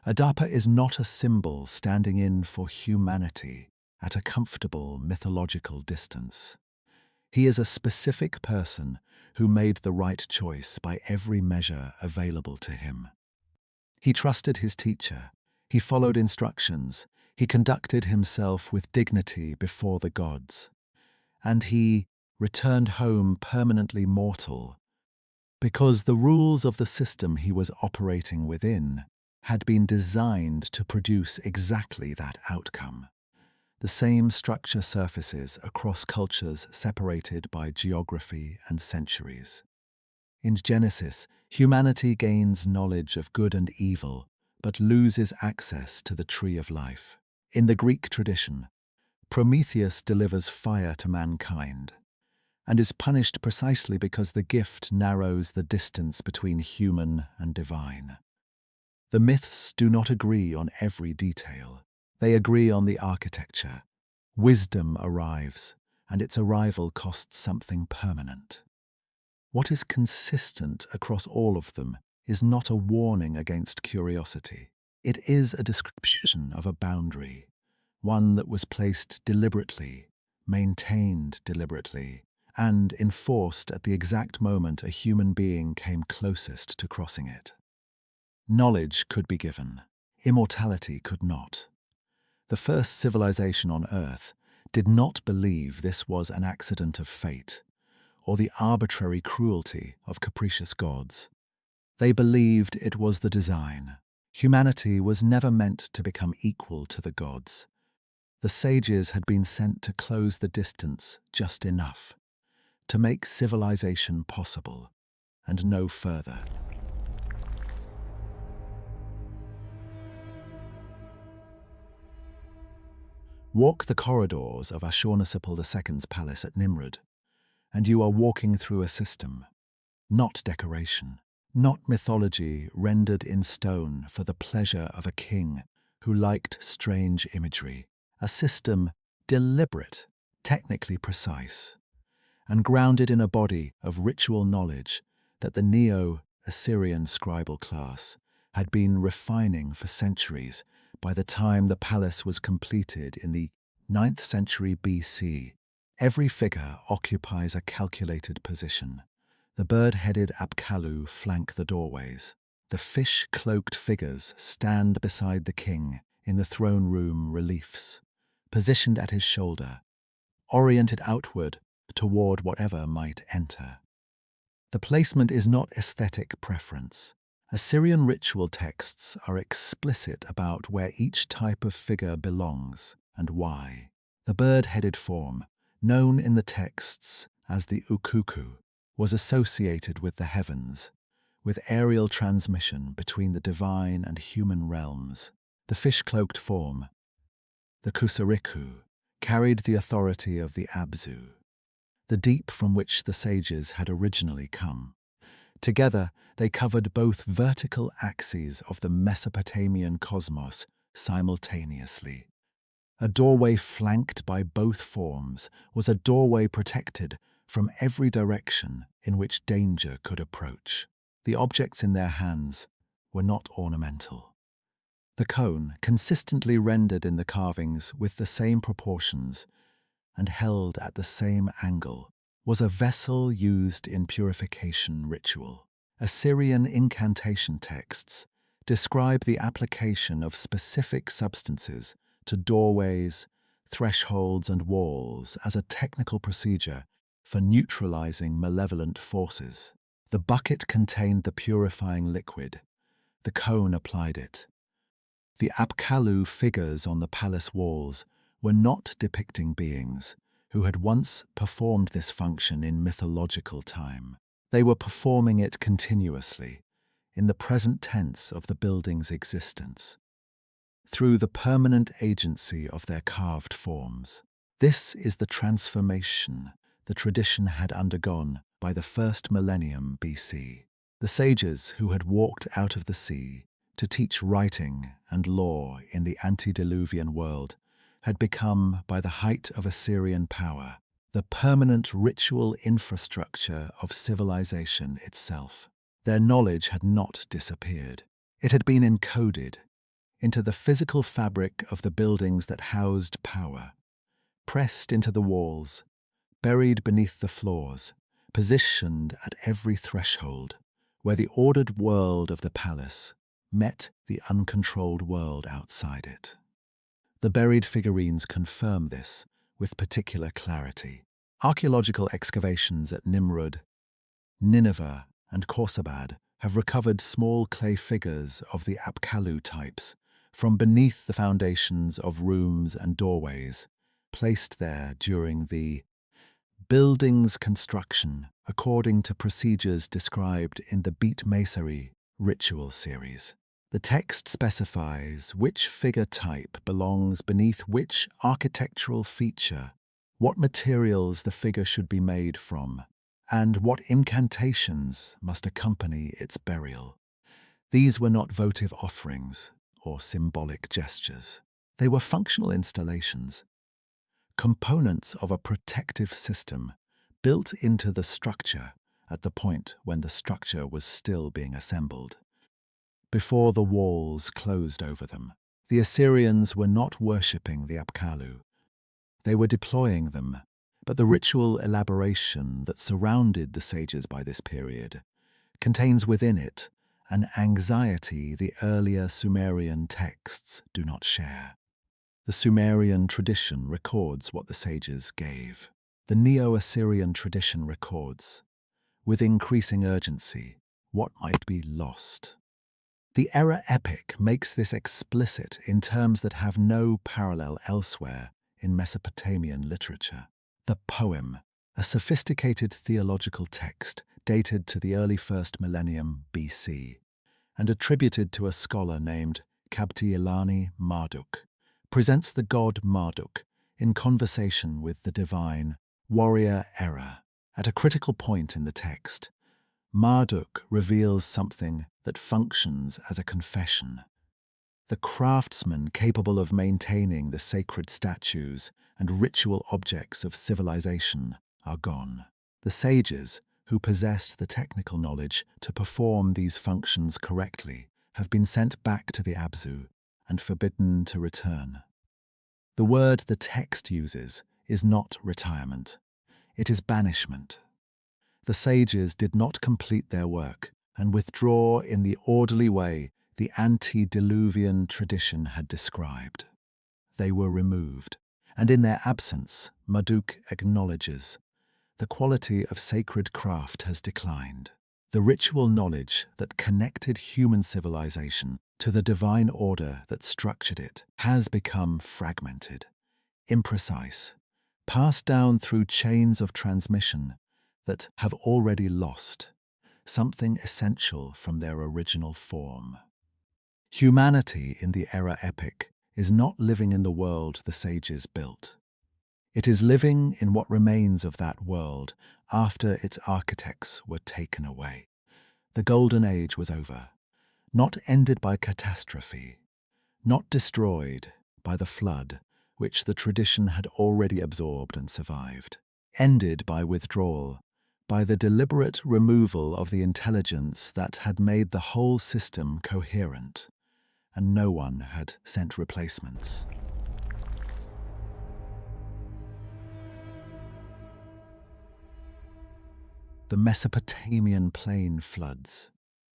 Adapa is not a symbol standing in for humanity at a comfortable mythological distance. He is a specific person who made the right choice by every measure available to him. He trusted his teacher. He followed instructions. He conducted himself with dignity before the gods. And he returned home permanently mortal because the rules of the system he was operating within had been designed to produce exactly that outcome. The same structure surfaces across cultures separated by geography and centuries. In Genesis, humanity gains knowledge of good and evil, but loses access to the tree of life. In the Greek tradition, Prometheus delivers fire to mankind and is punished precisely because the gift narrows the distance between human and divine. The myths do not agree on every detail. They agree on the architecture. Wisdom arrives, and its arrival costs something permanent. What is consistent across all of them is not a warning against curiosity. It is a description of a boundary, one that was placed deliberately, maintained deliberately, and enforced at the exact moment a human being came closest to crossing it. Knowledge could be given. Immortality could not. The first civilization on Earth did not believe this was an accident of fate or the arbitrary cruelty of capricious gods. They believed it was the design. Humanity was never meant to become equal to the gods. The sages had been sent to close the distance just enough, to make civilization possible, and no further. Walk the corridors of Ashurnasirpal II's palace at Nimrud, and you are walking through a system, not decoration, not mythology rendered in stone for the pleasure of a king who liked strange imagery, a system deliberate, technically precise, and grounded in a body of ritual knowledge that the Neo-Assyrian scribal class had been refining for centuries by the time the palace was completed in the 9th century BC. Every figure occupies a calculated position. The bird-headed Apkallu flank the doorways. The fish-cloaked figures stand beside the king in the throne room reliefs, positioned at his shoulder, oriented outward toward whatever might enter. The placement is not aesthetic preference. Assyrian ritual texts are explicit about where each type of figure belongs and why. The bird-headed form, known in the texts as the ukuku, was associated with the heavens, with aerial transmission between the divine and human realms. The fish-cloaked form, the kusariku, carried the authority of the Abzu, the deep from which the sages had originally come. Together, they covered both vertical axes of the Mesopotamian cosmos simultaneously. A doorway flanked by both forms was a doorway protected from every direction in which danger could approach. The objects in their hands were not ornamental. The cone, consistently rendered in the carvings with the same proportions and held at the same angle, was a vessel used in purification ritual. Assyrian incantation texts describe the application of specific substances to doorways, thresholds, and walls as a technical procedure for neutralizing malevolent forces. The bucket contained the purifying liquid. The cone applied it. The Apkallu figures on the palace walls were not depicting beings who had once performed this function in mythological time. They were performing it continuously, in the present tense of the building's existence, through the permanent agency of their carved forms. This is the transformation the tradition had undergone by the first millennium BC. The sages who had walked out of the sea to teach writing and law in the antediluvian world had become, by the height of Assyrian power, the permanent ritual infrastructure of civilization itself. Their knowledge had not disappeared. It had been encoded into the physical fabric of the buildings that housed power, pressed into the walls, buried beneath the floors, positioned at every threshold, where the ordered world of the palace met the uncontrolled world outside it. The buried figurines confirm this with particular clarity. Archaeological excavations at Nimrud, Nineveh, and Khorsabad have recovered small clay figures of the Apkallu types from beneath the foundations of rooms and doorways, placed there during the building's construction according to procedures described in the Beat Masonry ritual series. The text specifies which figure type belongs beneath which architectural feature, what materials the figure should be made from, and what incantations must accompany its burial. These were not votive offerings or symbolic gestures. They were functional installations, components of a protective system built into the structure at the point when the structure was still being assembled. Before the walls closed over them, the Assyrians were not worshipping the Apkallu. They were deploying them, but the ritual elaboration that surrounded the sages by this period contains within it an anxiety the earlier Sumerian texts do not share. The Sumerian tradition records what the sages gave. The Neo-Assyrian tradition records, with increasing urgency, what might be lost. The Era epic makes this explicit in terms that have no parallel elsewhere in Mesopotamian literature. The poem, a sophisticated theological text dated to the early first millennium BC and attributed to a scholar named Kabti-Ilani Marduk, presents the god Marduk in conversation with the divine warrior Era. At a critical point in the text, Marduk reveals something that functions as a confession. The craftsmen capable of maintaining the sacred statues and ritual objects of civilization are gone. The sages, who possessed the technical knowledge to perform these functions correctly, have been sent back to the Abzu and forbidden to return. The word the text uses is not retirement, it is banishment. The sages did not complete their work and withdraw in the orderly way the antediluvian tradition had described. They were removed, and in their absence, Marduk acknowledges, the quality of sacred craft has declined. The ritual knowledge that connected human civilization to the divine order that structured it has become fragmented, imprecise, passed down through chains of transmission that have already lost something essential from their original form. Humanity in the era epic is not living in the world the sages built. It is living in what remains of that world after its architects were taken away. The Golden Age was over, not ended by catastrophe, not destroyed by the flood which the tradition had already absorbed and survived, ended by withdrawal, by the deliberate removal of the intelligence that had made the whole system coherent, and no one had sent replacements. The Mesopotamian plain floods.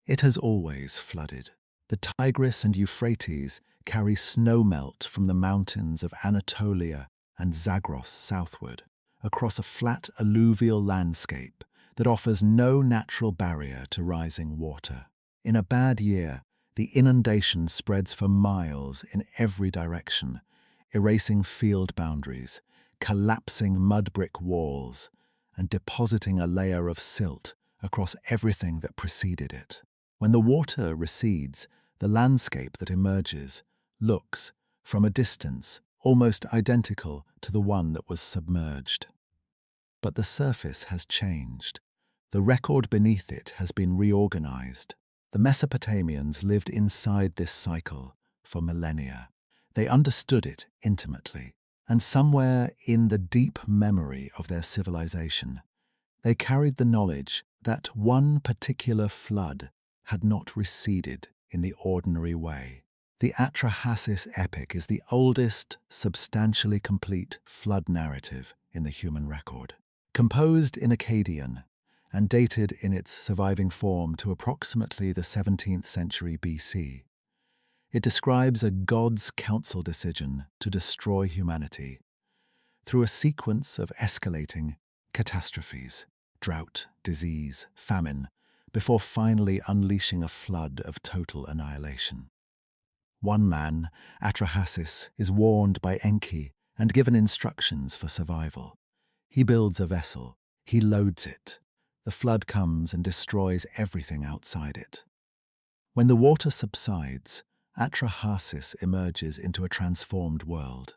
It has always flooded. The Tigris and Euphrates carry snowmelt from the mountains of Anatolia and Zagros southward, across a flat alluvial landscape that offers no natural barrier to rising water. In a bad year, the inundation spreads for miles in every direction, erasing field boundaries, collapsing mud brick walls, and depositing a layer of silt across everything that preceded it. When the water recedes, the landscape that emerges looks, from a distance, almost identical to the one that was submerged. But the surface has changed. The record beneath it has been reorganized. The Mesopotamians lived inside this cycle for millennia. They understood it intimately, and somewhere in the deep memory of their civilization, they carried the knowledge that one particular flood had not receded in the ordinary way. The Atrahasis epic is the oldest, substantially complete flood narrative in the human record. Composed in Akkadian and dated in its surviving form to approximately the 17th century BC, it describes a god's council decision to destroy humanity through a sequence of escalating catastrophes, drought, disease, famine, before finally unleashing a flood of total annihilation. One man, Atrahasis, is warned by Enki and given instructions for survival. He builds a vessel. He loads it. The flood comes and destroys everything outside it. When the water subsides, Atrahasis emerges into a transformed world.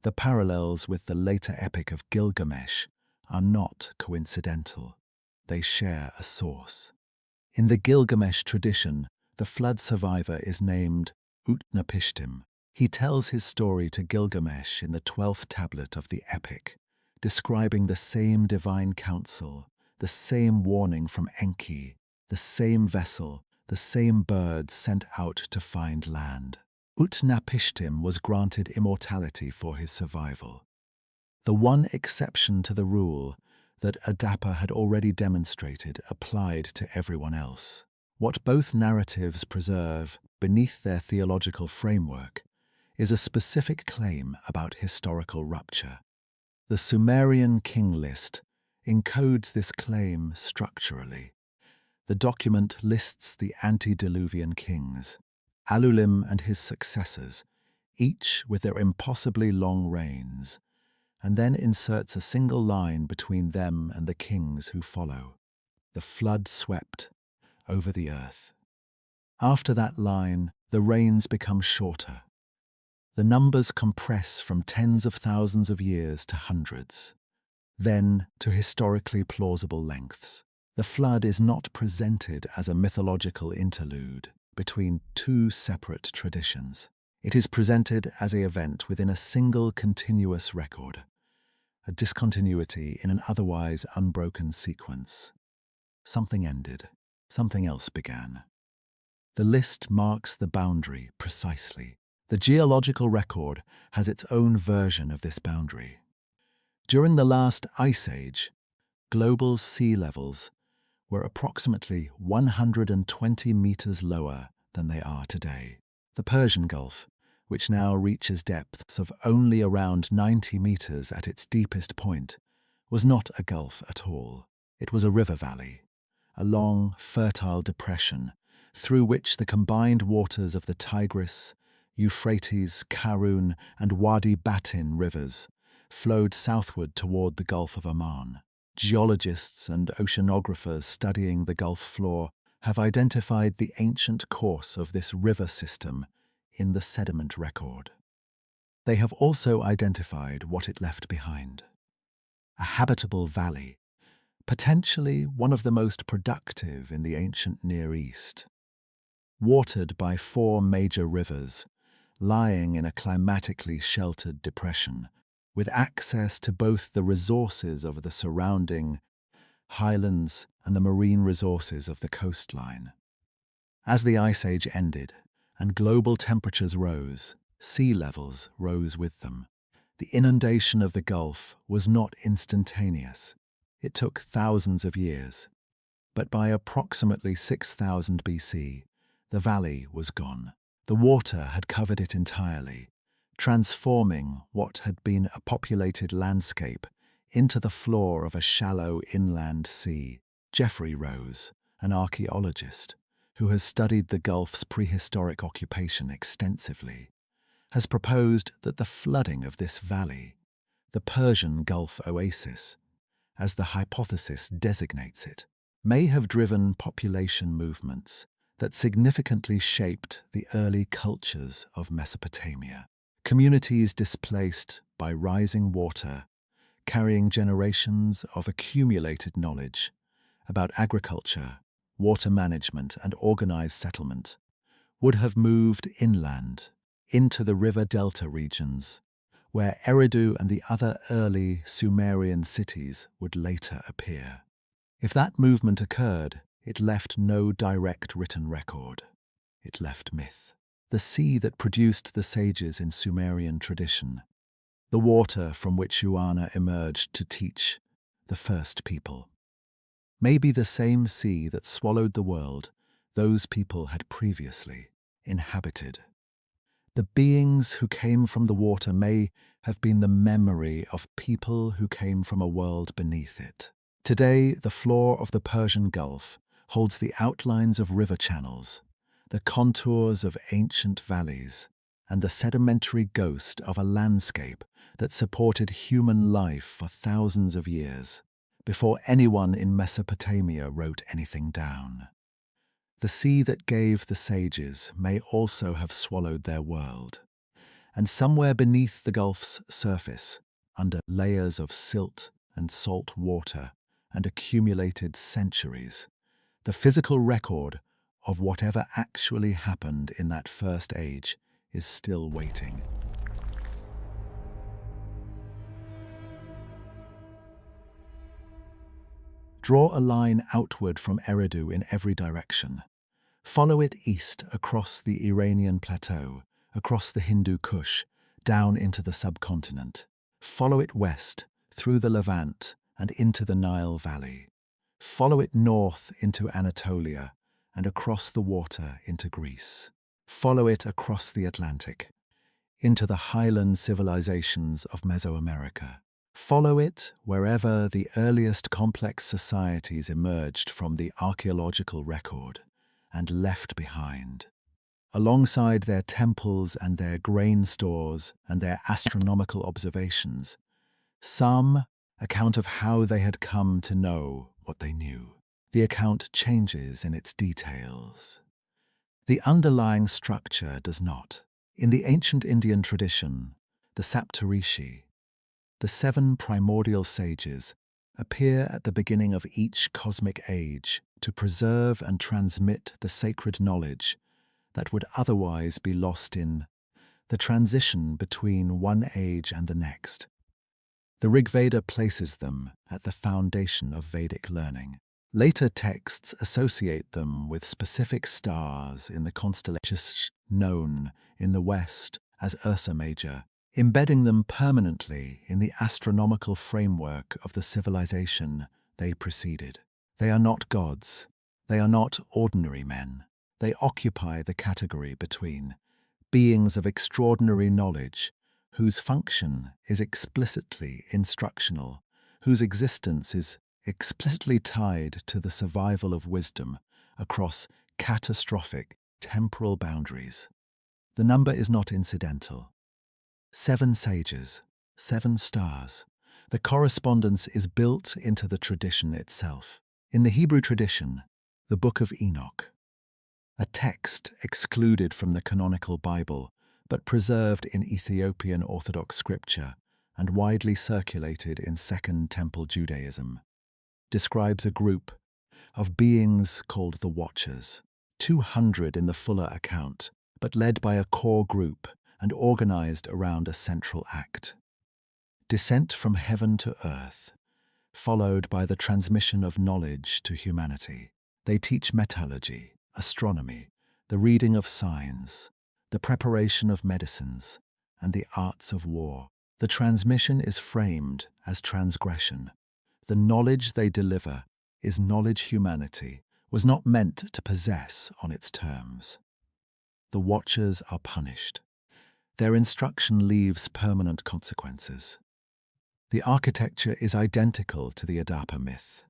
The parallels with the later epic of Gilgamesh are not coincidental. They share a source. In the Gilgamesh tradition, the flood survivor is named Utnapishtim. He tells his story to Gilgamesh in the 12th tablet of the epic, describing the same divine counsel, the same warning from Enki, the same vessel, the same birds sent out to find land. Utnapishtim was granted immortality for his survival. The one exception to the rule that Adapa had already demonstrated applied to everyone else. What both narratives preserve beneath their theological framework is a specific claim about historical rupture. The Sumerian king list encodes this claim structurally. The document lists the antediluvian kings, Alulim and his successors, each with their impossibly long reigns, and then inserts a single line between them and the kings who follow. The flood swept over the earth. After that line, the reigns become shorter. The numbers compress from tens of thousands of years to hundreds, then to historically plausible lengths. The flood is not presented as a mythological interlude between two separate traditions. It is presented as an event within a single continuous record, a discontinuity in an otherwise unbroken sequence. Something ended, something else began. The list marks the boundary precisely. The geological record has its own version of this boundary. During the last ice age, global sea levels were approximately 120 meters lower than they are today. The Persian Gulf, which now reaches depths of only around 90 meters at its deepest point, was not a gulf at all. It was a river valley, a long, fertile depression through which the combined waters of the Tigris, Euphrates, Karun, and Wadi Batin rivers flowed southward toward the Gulf of Oman. Geologists and oceanographers studying the Gulf floor have identified the ancient course of this river system in the sediment record. They have also identified what it left behind: a habitable valley, potentially one of the most productive in the ancient Near East. Watered by 4 major rivers, lying in a climatically sheltered depression, with access to both the resources of the surrounding highlands and the marine resources of the coastline. As the Ice Age ended and global temperatures rose, sea levels rose with them. The inundation of the Gulf was not instantaneous. It took thousands of years. But by approximately 6000 BC, the valley was gone. The water had covered it entirely, transforming what had been a populated landscape into the floor of a shallow inland sea. Geoffrey Rose, an archaeologist who has studied the Gulf's prehistoric occupation extensively, has proposed that the flooding of this valley, the Persian Gulf Oasis, as the hypothesis designates it, may have driven population movements that significantly shaped the early cultures of Mesopotamia. Communities displaced by rising water, carrying generations of accumulated knowledge about agriculture, water management, and organized settlement, would have moved inland into the river delta regions, where Eridu and the other early Sumerian cities would later appear. If that movement occurred, it left no direct written record. It left myth. The sea that produced the sages in Sumerian tradition, the water from which Yuana emerged to teach the first people, may be the same sea that swallowed the world those people had previously inhabited. The beings who came from the water may have been the memory of people who came from a world beneath it. Today, the floor of the Persian Gulf holds the outlines of river channels, the contours of ancient valleys, and the sedimentary ghost of a landscape that supported human life for thousands of years before anyone in Mesopotamia wrote anything down. The sea that gave the sages may also have swallowed their world, and somewhere beneath the Gulf's surface, under layers of silt and salt water and accumulated centuries, the physical record of whatever actually happened in that first age is still waiting. Draw a line outward from Eridu in every direction. Follow it east across the Iranian plateau, across the Hindu Kush, down into the subcontinent. Follow it west, through the Levant and into the Nile Valley. Follow it north into Anatolia and across the water into Greece. Follow it across the Atlantic, into the highland civilizations of Mesoamerica. Follow it wherever the earliest complex societies emerged from the archaeological record and left behind. Alongside their temples and their grain stores and their astronomical observations, some account of how they had come to know what they knew. The account changes in its details. The underlying structure does not. In the ancient Indian tradition, the Saptarishi, the 7 primordial sages, appear at the beginning of each cosmic age to preserve and transmit the sacred knowledge that would otherwise be lost in the transition between one age and the next. The Rig Veda places them at the foundation of Vedic learning. Later texts associate them with specific stars in the constellations known in the West as Ursa Major, embedding them permanently in the astronomical framework of the civilization they preceded. They are not gods. They are not ordinary men. They occupy the category between beings of extraordinary knowledge, whose function is explicitly instructional, whose existence is explicitly tied to the survival of wisdom across catastrophic temporal boundaries. The number is not incidental. 7 sages, 7 stars. The correspondence is built into the tradition itself. In the Hebrew tradition, the Book of Enoch, a text excluded from the canonical Bible, but preserved in Ethiopian Orthodox scripture and widely circulated in Second Temple Judaism, describes a group of beings called the Watchers, 200 in the fuller account, but led by a core group and organized around a central act. Descent from heaven to earth, followed by the transmission of knowledge to humanity. They teach metallurgy, astronomy, the reading of signs, the preparation of medicines, and the arts of war. The transmission is framed as transgression. The knowledge they deliver is knowledge humanity was not meant to possess on its terms. The Watchers are punished. Their instruction leaves permanent consequences. The architecture is identical to the Adapa myth.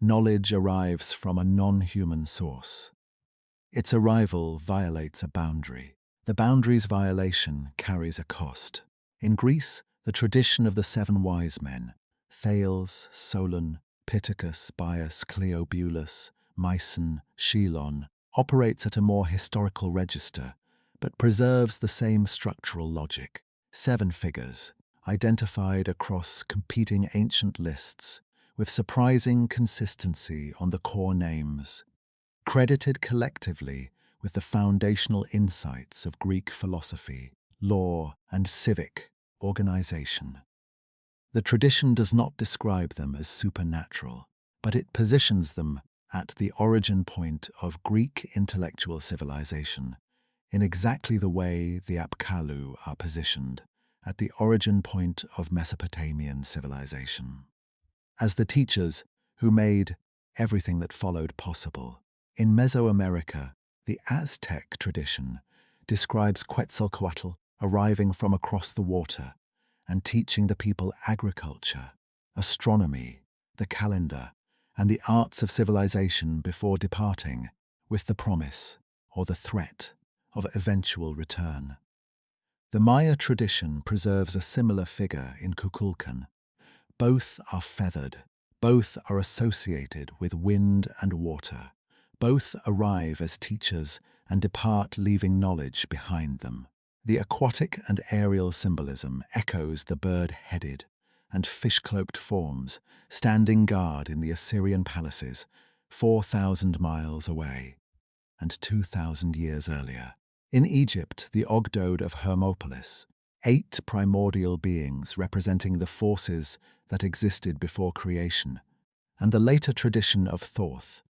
Knowledge arrives from a non-human source. Its arrival violates a boundary. The boundary's violation carries a cost. In Greece, the tradition of the 7 wise men, Thales, Solon, Pittacus, Bias, Cleobulus, Myson, Chelon, operates at a more historical register, but preserves the same structural logic. 7 figures, identified across competing ancient lists, with surprising consistency on the core names, credited collectively with the foundational insights of Greek philosophy, law, and civic organization. The tradition does not describe them as supernatural, but it positions them at the origin point of Greek intellectual civilization, in exactly the way the Apkallu are positioned at the origin point of Mesopotamian civilization. As the teachers who made everything that followed possible, in Mesoamerica, the Aztec tradition describes Quetzalcoatl arriving from across the water and teaching the people agriculture, astronomy, the calendar, and the arts of civilization before departing, with the promise, or the threat, of eventual return. The Maya tradition preserves a similar figure in Kukulkan. Both are feathered, both are associated with wind and water, both arrive as teachers and depart leaving knowledge behind them. The aquatic and aerial symbolism echoes the bird-headed and fish-cloaked forms standing guard in the Assyrian palaces 4,000 miles away and 2,000 years earlier. In Egypt, the Ogdoad of Hermopolis, 8 primordial beings representing the forces that existed before creation, and the later tradition of Thoth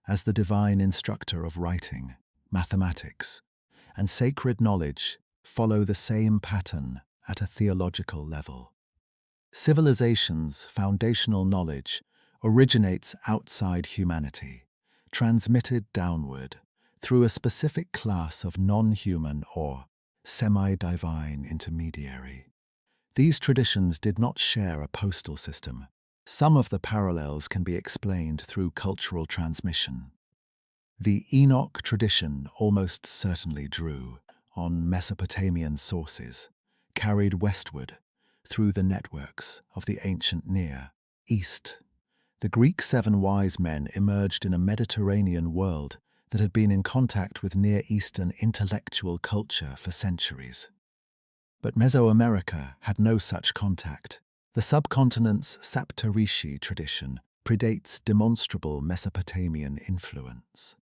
as the divine instructor of writing, mathematics, and sacred knowledge follow the same pattern at a theological level. Civilization's foundational knowledge originates outside humanity, transmitted downward through a specific class of non-human or semi-divine intermediary. These traditions did not share a postal system. Some of the parallels can be explained through cultural transmission. The Enoch tradition almost certainly drew on Mesopotamian sources, carried westward through the networks of the ancient Near East. The Greek 7 wise men emerged in a Mediterranean world that had been in contact with Near Eastern intellectual culture for centuries. But Mesoamerica had no such contact. The subcontinent's Saptarishi tradition predates demonstrable Mesopotamian influence.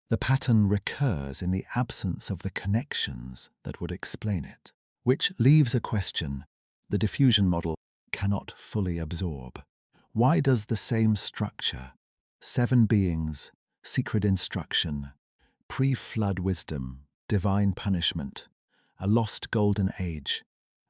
The pattern recurs in the absence of the connections that would explain it, which leaves a question the diffusion model cannot fully absorb. Why does the same structure, 7 beings, secret instruction, pre-flood wisdom, divine punishment, a lost golden age,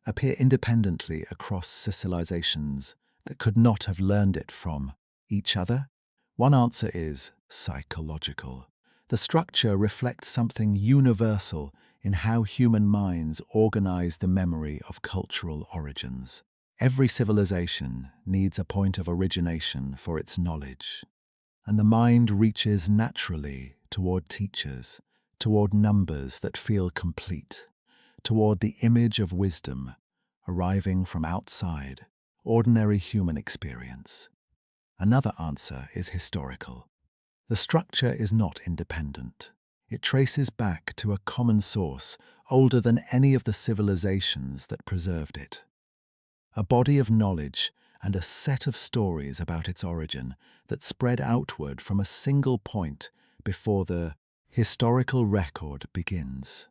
appear independently across civilizations that could not have learned it from each other? One answer is psychological. The structure reflects something universal in how human minds organize the memory of cultural origins. Every civilization needs a point of origination for its knowledge, and the mind reaches naturally toward teachers, toward numbers that feel complete, toward the image of wisdom arriving from outside ordinary human experience. Another answer is historical. The structure is not independent. It traces back to a common source older than any of the civilizations that preserved it. A body of knowledge and a set of stories about its origin that spread outward from a single point before the historical record begins.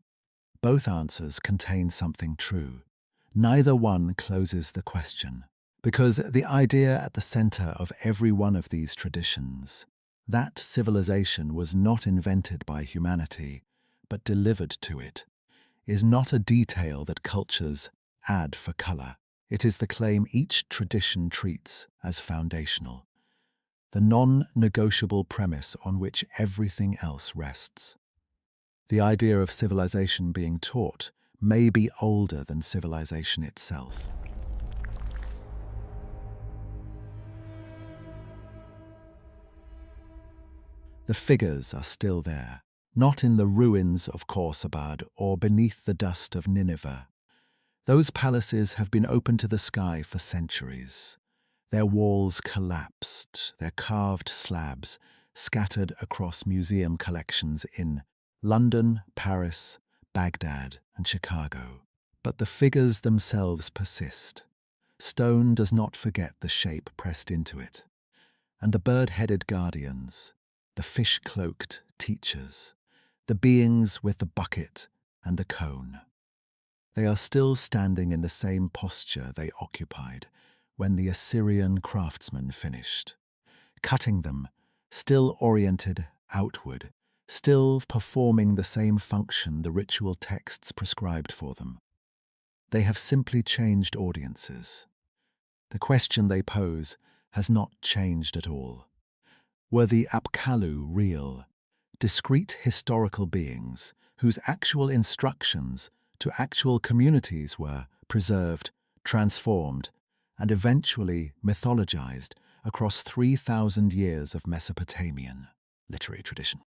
Both answers contain something true. Neither one closes the question, because the idea at the center of every one of these traditions, that civilization was not invented by humanity, but delivered to it, is not a detail that cultures add for color. It is the claim each tradition treats as foundational, the non-negotiable premise on which everything else rests. The idea of civilization being taught may be older than civilization itself. The figures are still there, not in the ruins of Khorsabad or beneath the dust of Nineveh. Those palaces have been open to the sky for centuries. Their walls collapsed, their carved slabs scattered across museum collections in London, Paris, Baghdad, and Chicago. But the figures themselves persist. Stone does not forget the shape pressed into it. And the bird-headed guardians, the fish-cloaked teachers, the beings with the bucket and the cone, they are still standing in the same posture they occupied when the Assyrian craftsman finished, cutting them, still oriented outward, still performing the same function the ritual texts prescribed for them. They have simply changed audiences. The question they pose has not changed at all. Were the Apkallu real, discrete historical beings whose actual instructions to actual communities were preserved, transformed, and eventually mythologized across 3,000 years of Mesopotamian literary tradition?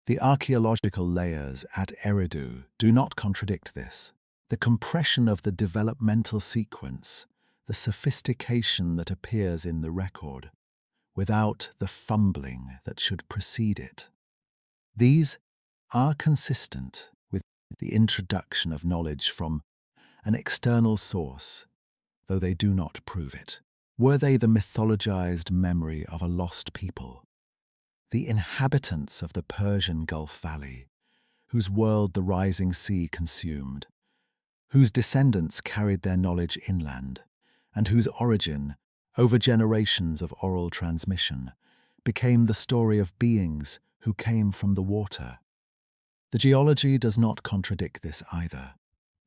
The archaeological layers at Eridu do not contradict this. The compression of the developmental sequence, the sophistication that appears in the record, without the fumbling that should precede it. These are consistent with the introduction of knowledge from an external source, though they do not prove it. Were they the mythologized memory of a lost people, the inhabitants of the Persian Gulf Valley, whose world the rising sea consumed, whose descendants carried their knowledge inland, and whose origin, over generations of oral transmission, became the story of beings who came from the water? The geology does not contradict this either.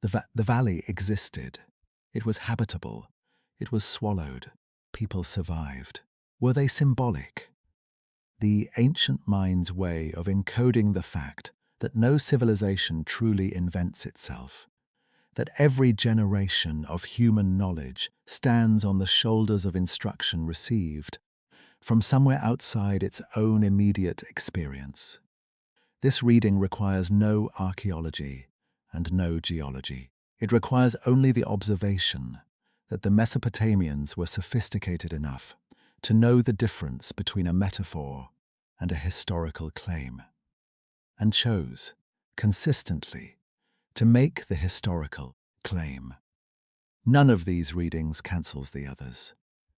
The valley existed. It was habitable. It was swallowed. People survived. Were they symbolic? The ancient mind's way of encoding the fact that no civilization truly invents itself, that every generation of human knowledge stands on the shoulders of instruction received from somewhere outside its own immediate experience. This reading requires no archaeology and no geology. It requires only the observation that the Mesopotamians were sophisticated enough to know the difference between a metaphor and a historical claim, and chose, consistently, to make the historical claim. None of these readings cancels the others.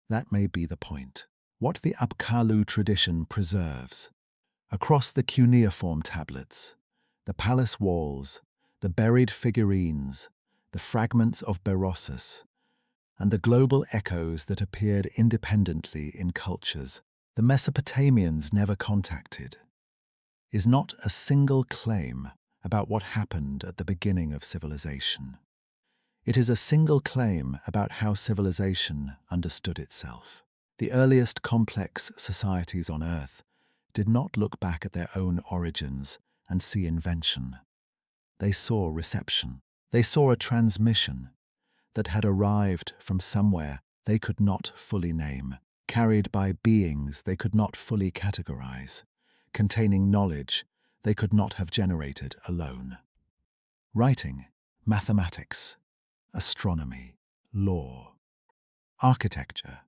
That may be the point. What the Apkallu tradition preserves, across the cuneiform tablets, the palace walls, the buried figurines, the fragments of Berossus, and the global echoes that appeared independently in cultures the Mesopotamians never contacted, is not a single claim about what happened at the beginning of civilization. It is a single claim about how civilization understood itself. The earliest complex societies on Earth did not look back at their own origins and see invention. They saw reception. They saw a transmission that had arrived from somewhere they could not fully name, carried by beings they could not fully categorize, containing knowledge they could not have generated alone. Writing, mathematics, astronomy, law, architecture,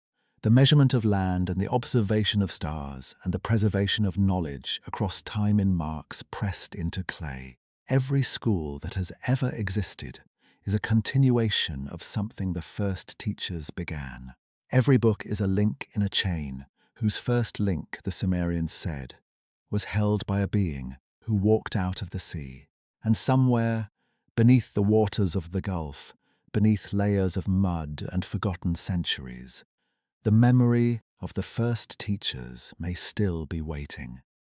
the measurement of land and the observation of stars and the preservation of knowledge across time in marks pressed into clay. Every school that has ever existed is a continuation of something the first teachers began. Every book is a link in a chain whose first link, the Sumerians said, was held by a being who walked out of the sea. And somewhere, beneath the waters of the Gulf, beneath layers of mud and forgotten centuries, the memory of the first teachers may still be waiting.